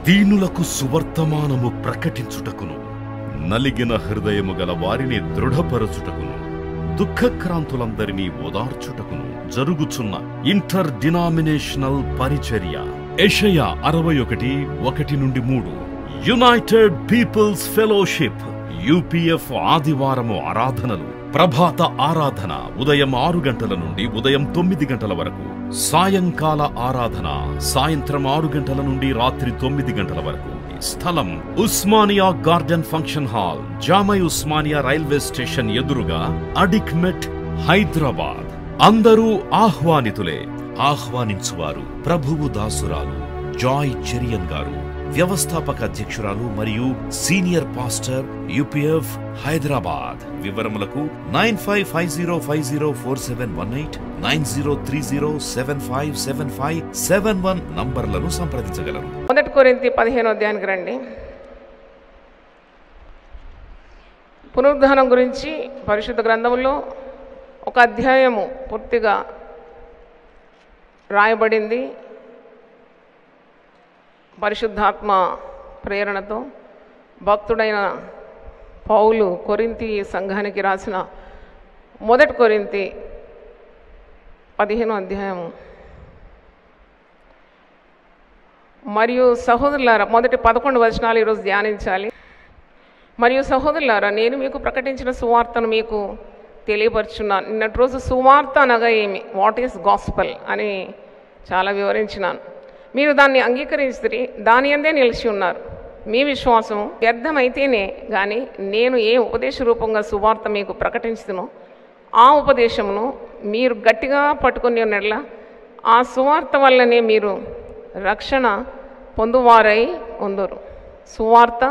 దీనులకు సువర్తమానము ప్రకటించుటకును, నలిగిన హృదయము గల వారిని దృఢపరచుటకును, దుఃఖక్రాంతులందరినీ ఓదార్చుటకును జరుగుచున్న ఇంటర్ డినామినేషనల్ పరిచర్య. యెషయా 61:1-3. యునైటెడ్ పీపుల్స్ ఫెలోషిప్ యూపీఎఫ్ ఆదివారము ఆరాధనలు. ప్రభాత ఆరాధన ఉదయం 6 గంటల నుండి ఉదయం 9 గంటల వరకు. సాయంకాల ఆరాధన సాయంత్రం 6 గంటల నుండి రాత్రి 9 గంటల వరకు. స్థలం Osmania garden function hall, జామై Osmania railway station ఎదురుగా, అడిక్మెట్, హైదరాబాద్. అందరూ ఆహ్వానితులే. ఆహ్వానించువారు ప్రభువు దాసురాలు జాయ్ చెరియన్ గారు, వ్యవస్థాపక అధ్యక్షురాలు మరియు సీనియర్ పాస్టర్ యూపీఎఫ్ హైదరాబాద్. వివరములకు 9550504718, 9030757571 నంబర్లను సంప్రదించగలరు. 1 కొరింథీ 15వ అధ్యాయానికి రండి. పునరుద్ధానం గురించి పరిశుద్ధ గ్రంథంలో ఒక అధ్యాయము పూర్తిగా రాయబడింది. పరిశుద్ధాత్మ ప్రేరణతో భక్తుడైన పౌలు కొరింథీ సంఘానికి రాసిన 1 కొరింథీ 15వ అధ్యాయము. మరియు సహోదరులారా, మొదటి 11 వచనాలు ఈరోజు ధ్యానించాలి. మరియు సహోదరులారా, నేను మీకు ప్రకటించిన సువార్తను మీకు తెలియపరుచున్నాను. నిన్నటి రోజు సువార్త అనగా ఏమి, వాట్ ఈస్ గాస్పెల్ అని చాలా వివరించినాను. మీరు దాన్ని అంగీకరిస్తే దాని అందే నిలిచి ఉన్నారు. మీ విశ్వాసం వ్యర్థమైతేనే కానీ నేను ఏ ఉపదేశ రూపంగా సువార్త మీకు ప్రకటించుతునో ఆ ఉపదేశమును మీరు గట్టిగా పట్టుకుని ఉన్నట్ల ఆ సువార్త వల్లనే మీరు రక్షణ పొందువారై ఉందరు. సువార్త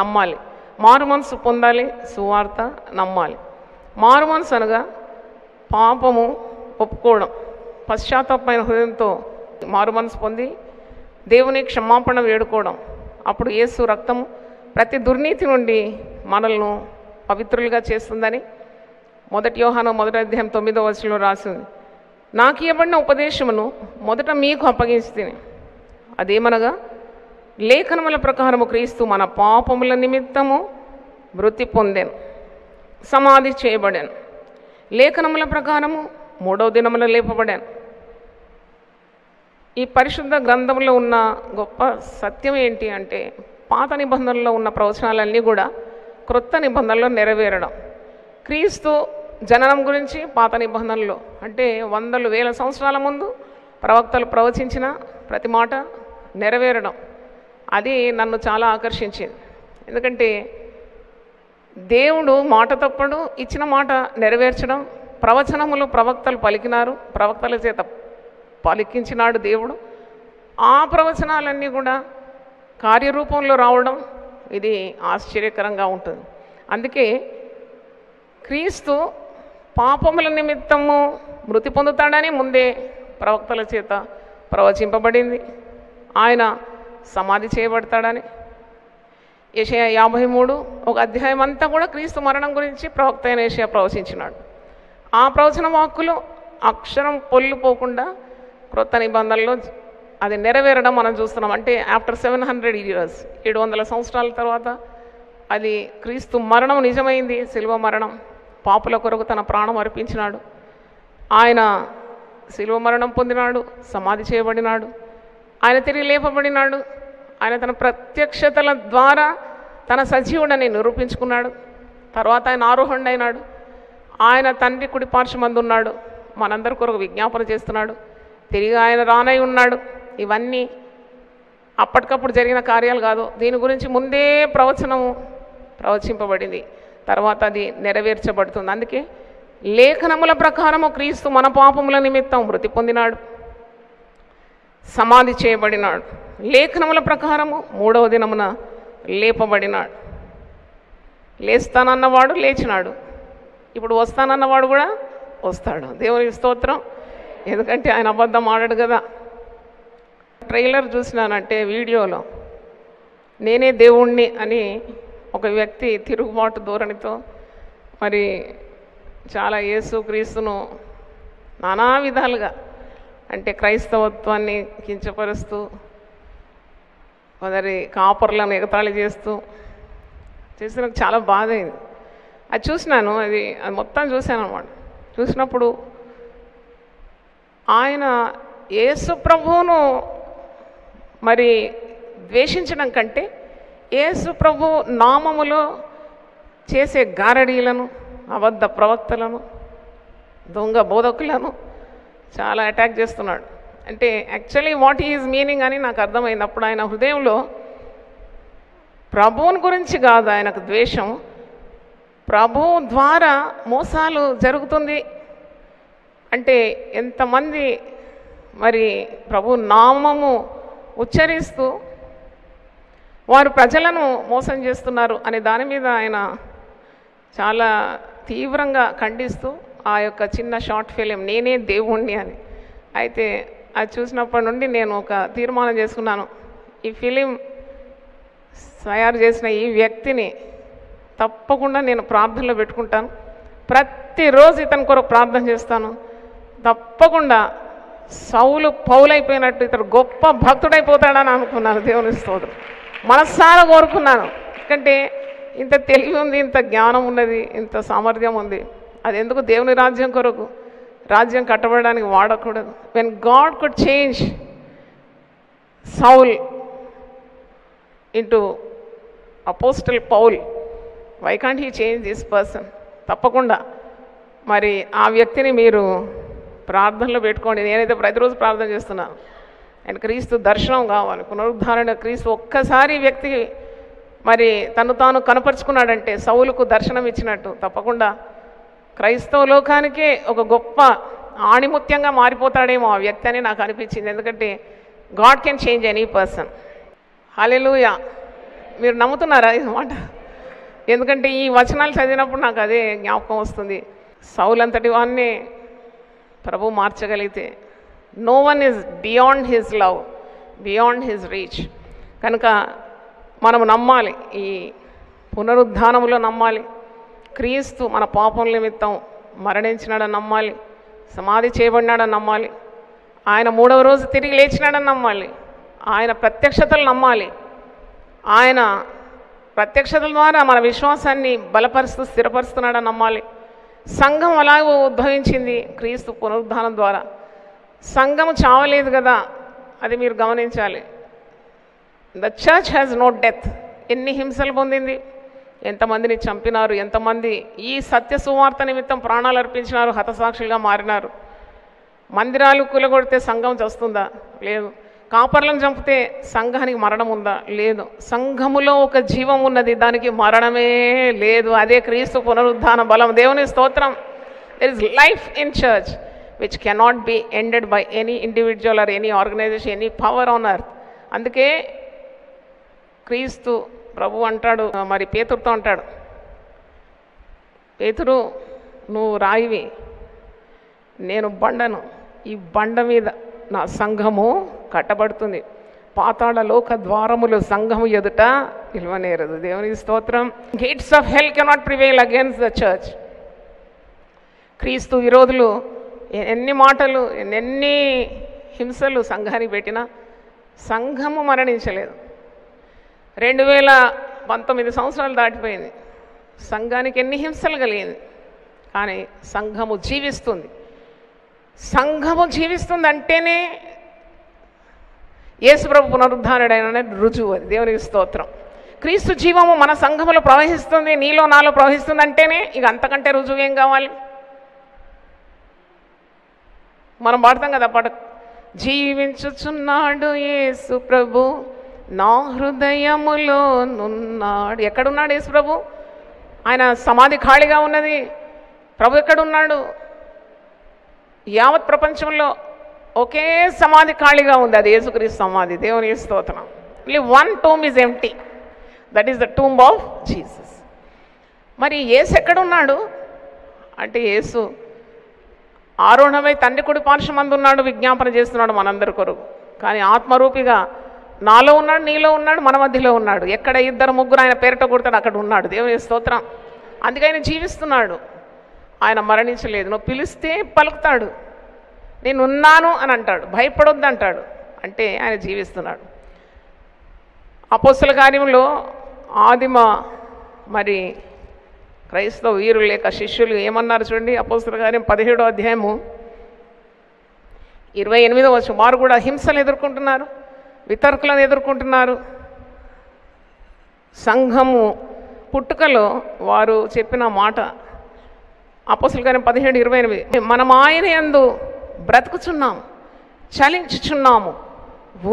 నమ్మాలి, మారు మనసు పొందాలి, సువార్త నమ్మాలి. మారు మనసు అనగా పాపము ఒప్పుకోవడం, పశ్చాత్తాపమైన హృదయంతో మారు మనసు పొంది దేవుని క్షమాపణ వేడుకోవడం. అప్పుడు యేసు రక్తము ప్రతి దుర్నీతి నుండి మనల్ని పవిత్రులుగా చేస్తుందని 1 యోహాను 1వ అధ్యాయం 9వ వచనంలో రాసింది. నాకు ఇవ్వబడిన ఉపదేశమును మొదట మీకు అప్పగించుతిని. అదేమనగా, లేఖనముల ప్రకారము క్రీస్తు మన పాపముల నిమిత్తము మృతి పొందెను, సమాధి చేయబడాను, లేఖనముల ప్రకారము 3వ దినమున లేపబడాను. ఈ పరిశుద్ధ గ్రంథంలో ఉన్న గొప్ప సత్యం ఏంటి అంటే, పాత నిబంధనలో ఉన్న ప్రవచనాలన్నీ కూడా క్రొత్త నిబంధనలో నెరవేరడం. క్రీస్తు జననం గురించి పాత నిబంధనలో అంటే 100,000 సంవత్సరాల ముందు ప్రవక్తలు ప్రవచించిన ప్రతి మాట నెరవేరడం. అది నన్ను చాలా ఆకర్షించింది. ఎందుకంటే దేవుడు మాట తప్పడు, ఇచ్చిన మాట నెరవేర్చడం. ప్రవచనములు ప్రవక్తలు పలికినారు, ప్రవక్తల చేత పలికించినాడు దేవుడు. ఆ ప్రవచనాలన్నీ కూడా కార్యరూపంలో రావడం ఇది ఆశ్చర్యకరంగా ఉంటుంది. అందుకే క్రీస్తు పాపముల నిమిత్తము మృతి పొందుతాడని ముందే ప్రవక్తల చేత ప్రవచింపబడింది. ఆయన సమాధి చేయబడతాడని యెషయా 53 ఒక అధ్యాయం అంతా కూడా క్రీస్తు మరణం గురించి ప్రవక్త అయిన యెషయా ప్రవచించినాడు. ఆ ప్రవచన వాక్కులు అక్షరం పొల్లిపోకుండా క్రొత్త నిబంధనలో అది నెరవేరడం మనం చూస్తున్నాం. అంటే ఆఫ్టర్ 700 years 700 సంవత్సరాల తర్వాత అది క్రీస్తు మరణం నిజమైంది. శిలువ మరణం, పాపుల కొరకు తన ప్రాణం అర్పించినాడు. ఆయన శిలువ మరణం పొందినాడు, సమాధి చేయబడినాడు, ఆయన తిరిగి లేపబడినాడు. ఆయన తన ప్రత్యక్షతల ద్వారా తన సజీవుడని నిరూపించుకున్నాడు. తర్వాత ఆయన ఆరోహణుడైనాడు. ఆయన తండ్రి కుడి పార్శ్వమందు ఉన్నాడు, మనందరి కొరకు విజ్ఞాపన చేస్తున్నాడు. తిరిగి ఆయన రానై ఉన్నాడు. ఇవన్నీ అప్పటికప్పుడు జరిగిన కార్యాలు కాదు. దీని గురించి ముందే ప్రవచింపబడింది. తర్వాత అది నెరవేర్చబడుతుంది. అందుకే లేఖనముల ప్రకారము క్రీస్తు మన పాపముల నిమిత్తం మృతి పొందినాడు, సమాధి చేయబడినాడు, లేఖనముల ప్రకారము 3వ దినమున లేపబడినాడు. లేస్తానన్నవాడు లేచినాడు, ఇప్పుడు వస్తానన్నవాడు కూడా వస్తాడు. దేవుని స్తోత్రం. ఎందుకంటే ఆయన అబద్ధం ఆడాడు కదా. ట్రైలర్ చూసినానంటే వీడియోలో నేనే దేవుణ్ణి అని ఒక వ్యక్తి తిరుగుబాటు ధోరణితో మరి చాలా యేసు క్రీస్తును నానా విధాలుగా అంటే క్రైస్తవత్వాన్ని కించపరుస్తూ కొందరి కాపర్లను ఎగతాళి చేస్తూ చేస్తే నాకు చాలా బాధ అయింది. అది చూసినాను, అది మొత్తం చూశాను అన్నమాట. చూసినప్పుడు ఆయన యేసు ప్రభువును మరి ద్వేషించడం కంటే యేసు ప్రభు నామములో చేసే గారడీలను, అబద్ధ ప్రవక్తలను, దొంగ బోధకులను చాలా అటాక్ చేస్తున్నాడు. అంటే యాక్చువల్లీ వాట్ ఈజ్ మీనింగ్ అని నాకు అర్థమైంది. అప్పుడు ఆయన హృదయంలో ప్రభువుని గురించి కాదు ఆయనకు ద్వేషం, ప్రభువు ద్వారా మోసాలు జరుగుతుంది అంటే ఎంతమంది మరి ప్రభు నామము ఉచ్చరిస్తూ వారు ప్రజలను మోసం చేస్తున్నారు అనే దాని మీద ఆయన చాలా తీవ్రంగా ఖండిస్తూ ఆ యొక్క చిన్న షార్ట్ ఫిలిం నేనే దేవుణ్ణి అని. అయితే అది చూసినప్పటి నుండి నేను ఒక తీర్మానం చేసుకున్నాను, ఈ ఫిలిం తయారు చేసిన ఈ వ్యక్తిని తప్పకుండా నేను ప్రార్థనలో పెట్టుకుంటాను, ప్రతిరోజు ఇతని కొరకు ప్రార్థన చేస్తాను, తప్పకుండా సౌలు పౌలైపోయినట్టు ఇతడు గొప్ప భక్తుడైపోతాడని అనుకున్నాను. దేవుని స్తోత్రం, మనస్సారా కోరుకున్నాను. ఎందుకంటే ఇంత తెలివి ఉంది, ఇంత జ్ఞానం ఉన్నది, ఇంత సామర్థ్యం ఉంది, అది ఎందుకు దేవుని రాజ్యం కొరకు, రాజ్యం కట్టబడడానికి వాడకూడదు? When God could change Saul into apostle Paul, why can't he change this person? తప్పకుండా మరి ఆ వ్యక్తిని మీరు ప్రార్థనలో పెట్టుకోండి. నేనైతే ప్రతిరోజు ప్రార్థన చేస్తున్నాను. అండ్ క్రీస్తు దర్శనం కావాలి, పునరుద్ధరణ. క్రీస్తు ఒక్కసారి వ్యక్తికి మరి తను తాను కనపరుచుకున్నాడంటే సౌలుకు దర్శనం ఇచ్చినట్టు తప్పకుండా క్రైస్తవ లోకానికే ఒక గొప్ప ఆణిముత్యంగా మారిపోతాడేమో ఆ వ్యక్తి అని నాకు అనిపించింది. ఎందుకంటే God can change any person. హల్లెలూయా. మీరు నమ్ముతున్నారా ఈ మాట? ఎందుకంటే ఈ వచనాలు చదివినప్పుడు నాకు అదే జ్ఞాపకం వస్తుంది. సౌలు అంతటి వాన్నే ప్రభు మార్చగలిగితే no one is beyond his love, beyond his reach. కనుక మనం నమ్మాలి, ఈ పునరుద్ధానములో నమ్మాలి, క్రీస్తు మన పాపం నిమిత్తం మరణించినాడని నమ్మాలి, సమాధి చేయబడినాడని నమ్మాలి, ఆయన 3వ రోజు తిరిగి లేచినాడని నమ్మాలి, ఆయన ప్రత్యక్షతలు నమ్మాలి. ఆయన ప్రత్యక్షతల ద్వారా మన విశ్వాసాన్ని బలపరుస్తూ స్థిరపరుస్తున్నాడని నమ్మాలి. సంఘం అలాగే ఉద్భవించింది క్రీస్తు పునరుద్ధానం ద్వారా. సంఘం చావలేదు కదా, అది మీరు గమనించాలి. The church has no death. ఎన్ని హింసలు పొందింది, ఎంతమందిని చంపినారు, ఎంతమంది ఈ సత్య సువార్త నిమిత్తం ప్రాణాలు అర్పించినారు, హతసాక్షులుగా మారినారు. మందిరాలు కూలగొడితే సంఘం చస్తుందా? లేదు. కాపర్లను చంపితే సంఘానికి మరణం ఉందా? లేదు. సంఘములో ఒక జీవం ఉన్నది, దానికి మరణమే లేదు. అదే క్రీస్తు పునరుద్ధాన బలం. దేవుని స్తోత్రం. There is life in church which cannot be ended by any individual or any organization, any power on earth. అందుకే క్రీస్తు ప్రభు అంటాడు, మరి పేతురుతో అంటాడు, పేతురు నువ్వు రాయివి, నేను బండను, ఈ బండ మీద నా సంఘము కట్టబడుతుంది, పాతాళ లోక ద్వారములు సంఘము ఎదుట నిలవనేరదు. దేవుని స్తోత్రం. Gates of hell cannot prevail against the church. క్రీస్తు విరోధులు ఎన్ని మాటలు, ఎన్ని హింసలు సంఘానికి పెట్టినా సంఘము మరణించలేదు. 2019 సంవత్సరాలు దాటిపోయింది, సంఘానికి ఎన్ని హింసలు కలిగింది, కానీ సంఘము జీవిస్తుంది. సంఘము జీవిస్తుంది అంటేనే యేసుప్రభు పునరుద్ధానుడైన రుజువు. అది దేవునికి స్తోత్రం. క్రీస్తు జీవము మన సంఘములో ప్రవహిస్తుంది, నీలో నాలో ప్రవహిస్తుంది అంటేనే ఇక అంతకంటే రుజువు ఏం కావాలి? మనం పాడతాం కదా పాట, జీవించుచున్నాడు యేసు ప్రభు నా హృదయములో నున్నాడు. ఎక్కడున్నాడు యేసు ప్రభు? ఆయన సమాధి ఖాళీగా ఉన్నది. ప్రభు ఎక్కడున్నాడు? యావత్ ప్రపంచంలో ఒకే సమాధి ఖాళీగా ఉంది, అది యేసుక్రీస్తు సమాధి. దేవుని స్తోత్రం. Only one tomb is empty, that is the tomb of Jesus. మరి యేసు ఎక్కడున్నాడు అంటే, యేసు ఆరోహణమై తండ్రి కుడి పార్శ్వమందు ఉన్నాడు, విజ్ఞాపన చేస్తున్నాడు మనందరి కొరకు. కానీ ఆత్మరూపిగా నాలో ఉన్నాడు, నీలో ఉన్నాడు, మన మధ్యలో ఉన్నాడు. ఎక్కడ 2-3 ఆయన పేరిట కొడతాడు అక్కడ ఉన్నాడు. దేవుని స్తోత్రం. అందుకే ఆయన జీవిస్తున్నాడు, ఆయన మరణించలేదు. నువ్వు పిలిస్తే పలుకుతాడు, నేనున్నాను అని అంటాడు, భయపడొద్దు అంటాడు. అంటే ఆయన జీవిస్తున్నాడు. అపోస్తల కార్యంలో ఆదిమ మరి క్రైస్తవ వీరులు లేక శిష్యులు ఏమన్నారు చూడండి. అపోస్తల కార్యం 17వ అధ్యాయము 28వ వచనం. వారు కూడా హింసలు ఎదుర్కొంటున్నారు, వితర్కులను ఎదుర్కొంటున్నారు. సంఘము పుట్టుకలో వారు చెప్పిన మాట అపోస్తల కార్యం 17:28. మనం ఆయన యందు బ్రతుకుచున్నాం, చలించుచున్నాము,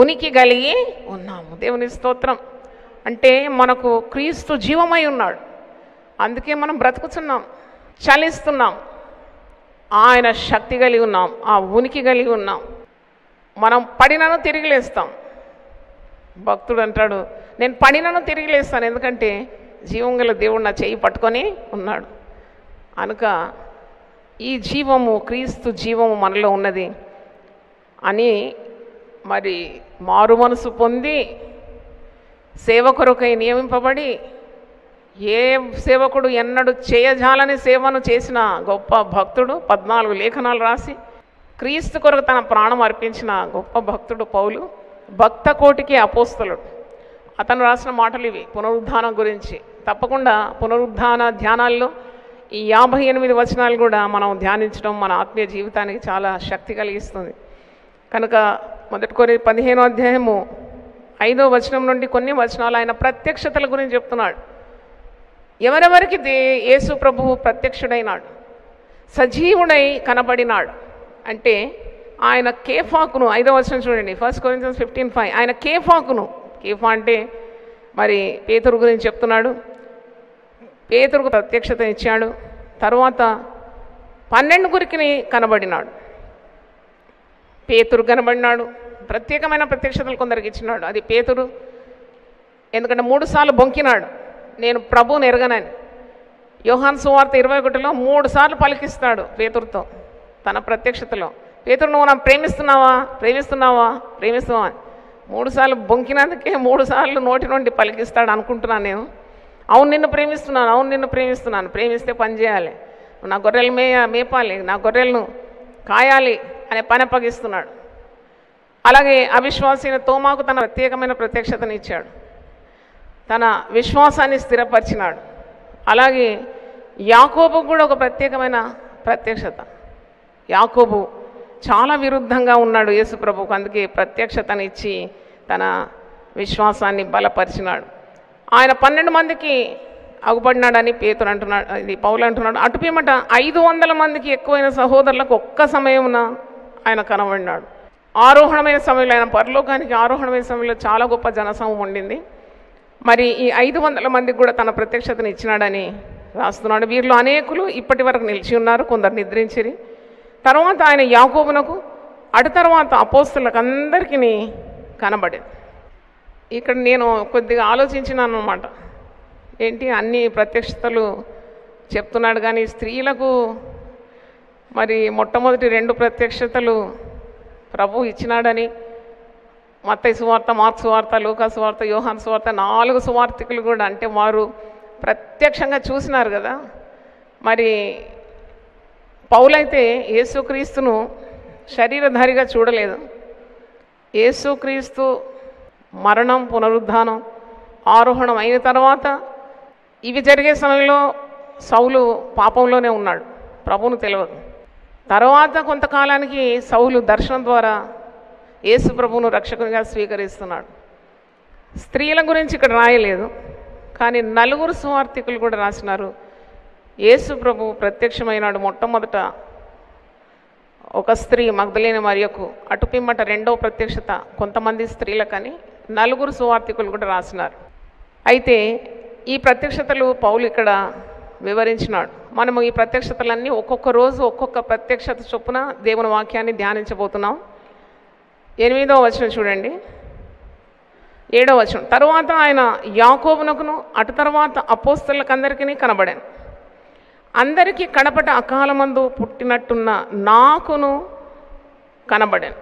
ఉనికి కలిగి ఉన్నాము. దేవుని స్తోత్రం. అంటే మనకు క్రీస్తు జీవమై ఉన్నాడు, అందుకే మనం బ్రతుకుతున్నాం, చలిస్తున్నాం, ఆయన శక్తి కలిగి ఉన్నాం, ఆ ఉనికి కలిగి ఉన్నాం. మనం పడినను తిరిగి లేస్తాం. భక్తుడు అంటాడు, నేను పడినను తిరిగి లేస్తాను, ఎందుకంటే జీవం గల దేవుడు నా చేయి పట్టుకొని ఉన్నాడు. కనుక ఈ జీవము, క్రీస్తు జీవము మనలో ఉన్నది అని మరి మారు మనసు పొంది సేవ కొరకై నియమింపబడి, ఏ సేవకుడు ఎన్నడూ చేయజాలని సేవను చేసిన గొప్ప భక్తుడు, 14 లేఖనాలు రాసి క్రీస్తు కొరకు తన ప్రాణం అర్పించిన గొప్ప భక్తుడు పౌలు, భక్త కోటికి అపోస్తలుడు. అతను రాసిన మాటలు ఇవి పునరుద్ధానం గురించి. తప్పకుండా పునరుద్ధాన ధ్యానాల్లో ఈ 58 వచనాలు కూడా మనం ధ్యానించడం మన ఆత్మీయ జీవితానికి చాలా శక్తి కలిగిస్తుంది. కనుక 1 కొరింథీ 15వ అధ్యాయము 5వ వచనం నుండి కొన్ని వచనాలు ఆయన ప్రత్యక్షతల గురించి చెప్తున్నాడు. ఎవరెవరికి యేసు ప్రభువు ప్రత్యక్షుడైనాడు, సజీవుడై కనబడినాడు అంటే ఆయన కేఫాకును, 5వ వచనం చూడండి, 1 కొరింథీ 15:5. ఆయన కేఫాకును, కేఫా అంటే మరి పేతురు గురించి చెప్తున్నాడు. పేతురుకు ప్రత్యక్షత ఇచ్చాడు. తర్వాత 12 గురికి కనబడినాడు. పేతురు కనబడినాడు. ప్రత్యేకమైన ప్రత్యక్షతలు కొందరికి ఇచ్చినాడు. అది పేతురు, ఎందుకంటే 3 సార్లు బొంకినాడు, నేను ప్రభువుని ఎరగనని. యోహాను సువార్త 21లో 3 సార్లు పలికిస్తాడు పేతురుతో తన ప్రత్యక్షతలో. పేతురు, నువ్వు నన్ను ప్రేమిస్తున్నావా, ప్రేమిస్తున్నావా, ప్రేమిస్తున్నావా? 3 సార్లు బొంకినందుకే 3 సార్లు నోటి నుండి పలికిస్తాడు అనుకుంటున్నాను నేను. అవును నిన్ను ప్రేమిస్తున్నాను, అవును నిన్ను ప్రేమిస్తున్నాను. ప్రేమిస్తే పని చేయాలి, నా గొర్రెలు మేపాలి, నా గొర్రెలను కాయాలి అనే పని అప్పగిస్తున్నాడు. అలాగే అవిశ్వాసి అయిన తోమాకు తన ప్రత్యేకమైన ప్రత్యక్షతను ఇచ్చాడు, తన విశ్వాసాన్ని స్థిరపరిచినాడు. అలాగే యాకోబు కూడా ఒక ప్రత్యేకమైన ప్రత్యక్షత. యాకోబు చాలా విరుద్ధంగా ఉన్నాడు యేసు ప్రభువుకు, అందుకే ప్రత్యక్షతను ఇచ్చి తన విశ్వాసాన్ని బలపరిచినాడు. ఆయన 12 మందికి అగుపడినాడని పేతురు అంటున్నాడు, ఇది పౌలు అంటున్నాడు. అటుపిమ్మట 500 మందికి ఎక్కువైన సహోదరులకు ఒక్క సమయమున ఆయన కనబడినాడు. ఆరోహణమైన సమయంలో, ఆయన పరలోకానికి ఆరోహణమైన సమయంలో చాలా గొప్ప జనసమూహం ఉండింది. మరి ఈ 500 మందికి కూడా తన ప్రత్యక్షతను ఇచ్చినాడని రాస్తున్నాడు. వీరిలో అనేకులు ఇప్పటి వరకు నిలిచి ఉన్నారు, కొందరు నిద్రించిరి. తర్వాత ఆయన యాకోబునకు, అటు తర్వాత అపోస్తలులకు అందరికీ కనబడింది. ఇక్కడ నేను కొద్దిగా ఆలోచించినాను అన్నమాట. ఏంటి అన్ని ప్రత్యక్షతలు చెప్తున్నాడు, కానీ స్త్రీలకు మరి మొట్టమొదటి 2 ప్రత్యక్షతలు ప్రభు ఇచ్చినాడని మత్తయి సువార్త, మార్కు సువార్త, లూకా సువార్త, యోహాను సువార్త 4 సువార్తికులు కూడా, అంటే వారు ప్రత్యక్షంగా చూసినారు కదా. మరి పౌలైతే యేసుక్రీస్తును శరీరధారిగా చూడలేదు. యేసుక్రీస్తు మరణం, పునరుద్ధానం, ఆరోహణం అయిన తర్వాత ఇవి జరిగే సమయంలో సౌలు పాపంలోనే ఉన్నాడు, ప్రభువును తెలియదు. తర్వాత కొంతకాలానికి సౌలు దర్శనం ద్వారా యేసు ప్రభువును రక్షకునిగా స్వీకరిస్తున్నాడు. స్త్రీల గురించి ఇక్కడ రాయలేదు, కానీ 4 సువార్తికులు కూడా రాసినారు. యేసు ప్రభు ప్రత్యక్షమైనాడు మొట్టమొదట ఒక స్త్రీ మగ్దలేని మరియకు, అటుపిమ్మట 2వ ప్రత్యక్షత కొంతమంది స్త్రీలకని 4 సువార్తికులు కూడా రాసినారు. అయితే ఈ ప్రత్యక్షతలు పౌలు ఇక్కడ వివరించినాడు. మనము ఈ ప్రత్యక్షతలన్నీ ఒక్కొక్క రోజు ఒక్కొక్క ప్రత్యక్షత చొప్పున దేవుని వాక్యాన్ని ధ్యానించబోతున్నాం. 8వ వచనం చూడండి, 7వ వచనం. తరువాత ఆయన యాకోబునకును, అటు తర్వాత అపోస్తలులకు అందరికీ కనబడాను. అందరికీ కడపట అకాలమందు పుట్టినట్టున్న నాకును కనబడాను.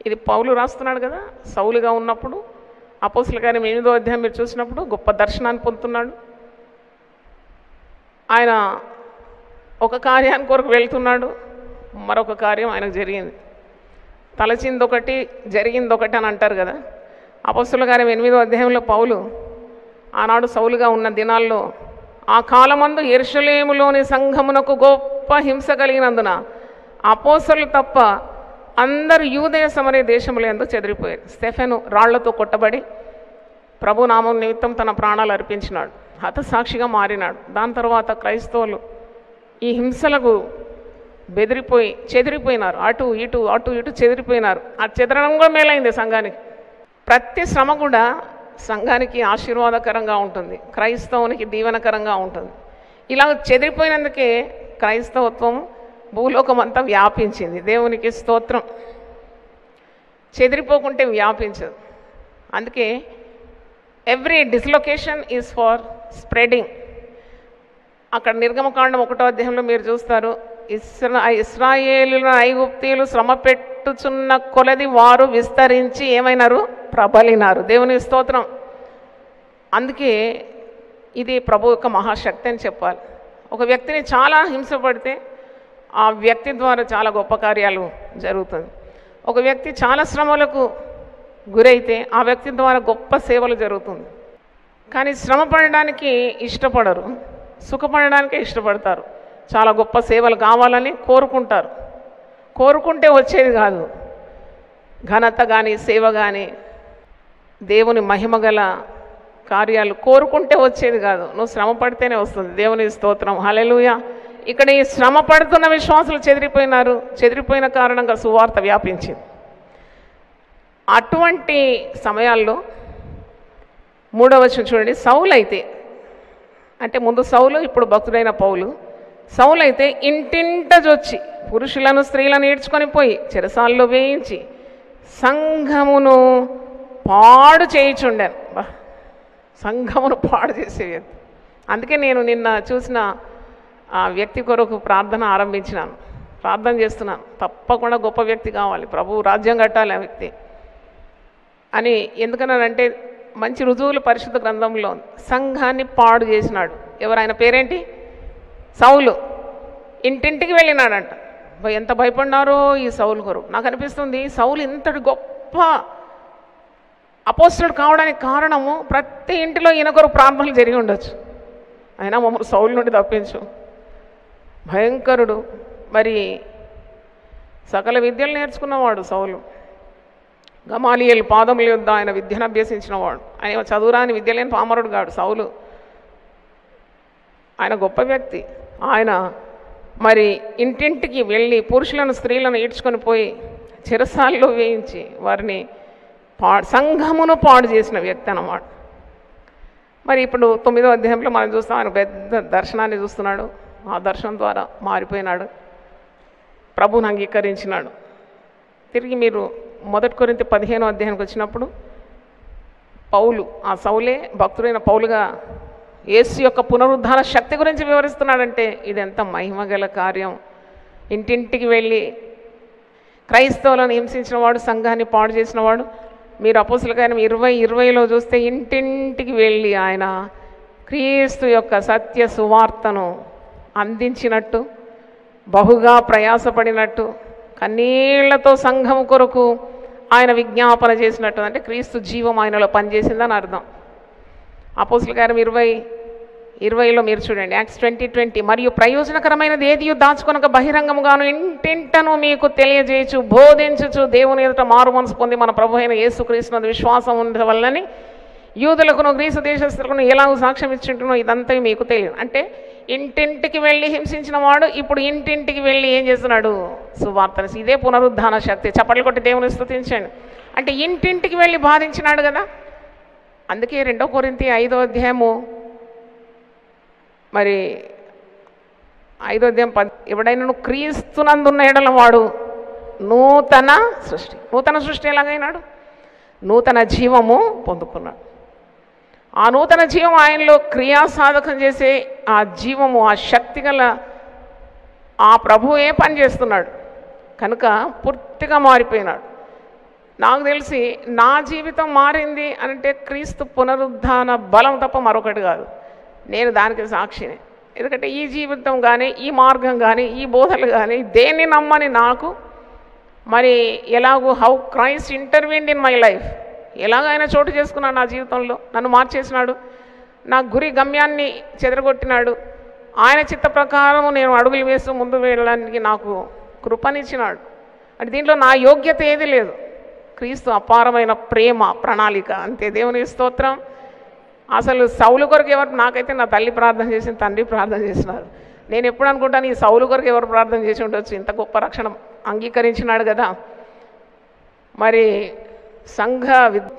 ఇది పౌలు రాస్తున్నాడు కదా. సౌలుగా ఉన్నప్పుడు అపోస్తల కార్యం 8వ అధ్యాయం మీరు చూసినప్పుడు గొప్ప దర్శనాన్ని పొందుతున్నాడు. ఆయన ఒక కార్యానికి కొరకు వెళ్తున్నాడు, మరొక కార్యం ఆయనకు జరిగింది. తలచిందొకటి జరిగిందొకటి అని అంటారు కదా. అపొస్తలుల కార్యం 8వ అధ్యాయంలో పౌలు ఆనాడు సౌలుగా ఉన్న దినాల్లో ఆ కాలమందు యెరూషలేములోని సంఘమునకు గొప్ప హింస కలిగినందున అపోస్తలులు తప్ప అందరు యూదయ సమరయ దేశముల యందు చెదిరిపోయారు. స్టెఫెను రాళ్లతో కొట్టబడి ప్రభు నామం నిమిత్తం తన ప్రాణాలు అర్పించినాడు, హతసాక్షిగా మారినాడు. దాని తర్వాత క్రైస్తవులు ఈ హింసలకు బెదిరిపోయి చెదిరిపోయినారు. అటు ఇటు చెదిరిపోయినారు. ఆ చెదరడం కూడా మేలైంది సంఘానికి. ప్రతి శ్రమ కూడా సంఘానికి ఆశీర్వాదకరంగా ఉంటుంది, క్రైస్తవునికి దీవెనకరంగా ఉంటుంది. ఇలా చెదిరిపోయినందుకే క్రైస్తవత్వం భూలోకం అంతా వ్యాపించింది. దేవునికి స్తోత్రం. చెదిరిపోకుంటే వ్యాపించదు. అందుకే every dislocation is for spreading. అక్కడ నిర్గమకాండం 1వ అధ్యాయంలో మీరు చూస్తారు, ఇశ్రాయేలుల ఐగుప్తీయులు శ్రమ పెట్టుచున్న కొలది వారు విస్తరించి ఏమైనారు? ప్రబలినారు. దేవుని స్తోత్రం. అందుకే ఇది ప్రభు యొక్క మహాశక్తి అని చెప్పాలి. ఒక వ్యక్తిని చాలా హింసపడితే ఆ వ్యక్తి ద్వారా చాలా గొప్ప కార్యాలు జరుగుతుంది. ఒక వ్యక్తి చాలా శ్రమలకు గురైతే ఆ వ్యక్తి ద్వారా గొప్ప సేవలు జరుగుతుంది. కానీ శ్రమ పడడానికి ఇష్టపడరు, సుఖపడడానికే ఇష్టపడతారు. చాలా గొప్ప సేవలు కావాలని కోరుకుంటారు. కోరుకుంటే వచ్చేది కాదు. ఘనత కానీ సేవ కానీ దేవుని మహిమ గల కార్యాలు కోరుకుంటే వచ్చేది కాదు. నువ్వు శ్రమ పడితేనే వస్తుంది. దేవుని స్తోత్రం. హల్లెలూయా. ఇక్కడ ఈ శ్రమ పడుతున్న విశ్వాసులు చెదిరిపోయినారు. చెదిరిపోయిన కారణంగా సువార్త వ్యాపించింది. అటువంటి సమయాల్లో 3వ వచనం చూడండి. సౌలు అయితే, అంటే ముందు సౌలు, ఇప్పుడు భక్తుడైన పౌలు. సౌలు అయితే ఇంటింట జొచ్చి పురుషులను స్త్రీలను ఈడ్చుకొని పోయి చెరసాల్లో వేయించి సంఘమును పాడు చేయుచుండాను. సంఘమును పాడు చేసే వ్యక్తి. అందుకే నేను నిన్న చూసిన ఆ వ్యక్తి కొరకు ప్రార్థన ఆరంభించినాను, ప్రార్థన చేస్తున్నాను. తప్పకుండా గొప్ప వ్యక్తి కావాలి, ప్రభు రాజ్యం కట్టాలి ఆ వ్యక్తి అని. ఎందుకన్నానంటే మంచి రుజువులు పరిశుద్ధ గ్రంథంలో సంఘాన్ని పాడు చేసినాడు. ఎవరు? ఆయన పేరేంటి? సౌలు. ఇంటింటికి వెళ్ళినాడంట. ఎంత భయపడినారో ఈ సౌలు కొరకు. నాకు అనిపిస్తుంది సౌలు ఇంతటి గొప్ప అపోస్తలుడు కావడానికి కారణము ప్రతి ఇంటిలో ఈయన కొరకు ప్రార్థనలు జరిగి ఉండొచ్చు. అయినా మమ్మల్ని సౌలు నుండి తప్పించు. భయంకరుడు. మరి సకల విద్యలు నేర్చుకున్నవాడు సౌలు. గమాలియేలు పాదముల యొద్ద ఆయన విద్యను అభ్యసించినవాడు. ఆయన చదువురాని విద్యలేని పామరుడు కాడు సౌలు. ఆయన గొప్ప వ్యక్తి. ఆయన మరి ఇంటింటికి వెళ్ళి పురుషులను స్త్రీలను ఈడ్చుకొని పోయి చెరసాల్లో వేయించి వారిని సంఘమును పాడు చేసిన వ్యక్తి అన్నమాట. మరి ఇప్పుడు 9వ అధ్యాయంలో మనం చూస్తాం, ఆయన పెద్ద దర్శనాన్ని చూస్తున్నాడు. ఆ దర్శనం ద్వారా మారిపోయినాడు, ప్రభువుని అంగీకరించినాడు. తిరిగి మీరు 1 కొరింథీ 15వ అధ్యాయానికి వచ్చినప్పుడు పౌలు, ఆ సౌలే భక్తుడైన పౌలుగా యేసు యొక్క పునరుద్ధాన శక్తి గురించి వివరిస్తున్నాడంటే ఇది ఎంత మహిమగల కార్యం. ఇంటింటికి వెళ్ళి క్రైస్తవులను హింసించిన వాడు, సంఘాన్ని పాడు చేసిన వాడు. మీరు అపోస్తలుల కార్యం 20:20లో చూస్తే ఇంటింటికి వెళ్ళి ఆయన క్రీస్తు యొక్క సత్య సువార్తను అందించినట్టు, బహుగా ప్రయాసపడినట్టు, కన్నీళ్లతో సంఘం కొరకు ఆయన విజ్ఞాపన చేసినట్టు. అంటే క్రీస్తు జీవం ఆయనలో పనిచేసిందని అర్థం. అపోస్తలుల కార్యం 20:20లో మీరు చూడండి, యాక్ట్స్ 20:20. మరియు ప్రయోజనకరమైనది ఏది దాచుకొనక బహిరంగముగాను ఇంటింటను మీకు తెలియజేయచ్చు, బోధించుచు దేవుని ఎదుట మారు మనసు పొంది మన ప్రభు అయిన యేసుక్రీస్తునందు విశ్వాసం ఉండవల్లని యూదులకును గ్రీసు దేశస్తులకును ఎలాగో సాక్ష్యం ఇచ్చింటునో ఇదంతా మీకు తెలియదు. అంటే ఇంటింటికి వెళ్ళి హింసించిన వాడు ఇప్పుడు ఇంటింటికి వెళ్ళి ఏం చేస్తున్నాడు? సువార్తను. ఇదే పునరుద్ధాన శక్తి. చప్పట్లు కొట్టి దేవుని స్తుతించండి. అంటే ఇంటింటికి వెళ్ళి బాధించినాడు కదా. అందుకే 2 కొరింథీ 5వ అధ్యాయము మరి 5వ అధ్యాయం ఎవడైనా క్రీస్తునందున్న ఎడల వాడు నూతన సృష్టి. నూతన సృష్టి ఎలాగైనాడు? నూతన జీవము పొందుకున్నాడు. ఆ నూతన జీవం ఆయనలో క్రియాసాధకం చేసే ఆ జీవము, ఆ శక్తి గల ఆ ప్రభువే పనిచేస్తున్నాడు కనుక పూర్తిగా మారిపోయినాడు. నాకు తెలిసి నా జీవితం మారింది అంటే క్రీస్తు పునరుద్ధాన బలం తప్ప మరొకటి కాదు. నేను దానికి సాక్షిని. ఎందుకంటే ఈ జీవితం కానీ, ఈ మార్గం కానీ, ఈ బోధలు కానీ దేన్ని నమ్మని నాకు మరి ఎలాగో how Christ intervened in my life, ఎలాగైనా చోటు చేసుకున్నాడు నా జీవితంలో, నన్ను మార్చేసినాడు, నా గురి గమ్యాన్ని చెదరగొట్టినాడు, ఆయన చిత్త ప్రకారం నేను అడుగులు వేస్తూ ముందు వెళ్ళడానికి నాకు కృపనిచ్చినాడు. అంటే దీంట్లో నా యోగ్యత ఏది లేదు, క్రీస్తు అపారమైన ప్రేమ ప్రణాళిక అంతే. దేవుని స్తోత్రం. అసలు సౌలు కొరకు ఎవరు, నాకైతే నా తల్లి ప్రార్థన చేసింది, తండ్రి ప్రార్థన చేసినారు. నేను ఎప్పుడు అనుకుంటాను ఈ సౌలు కొరకు ఎవరు ప్రార్థన చేసి ఉండొచ్చు, ఇంత గొప్ప రక్షణ అంగీకరించినాడు కదా. మరి సంఘ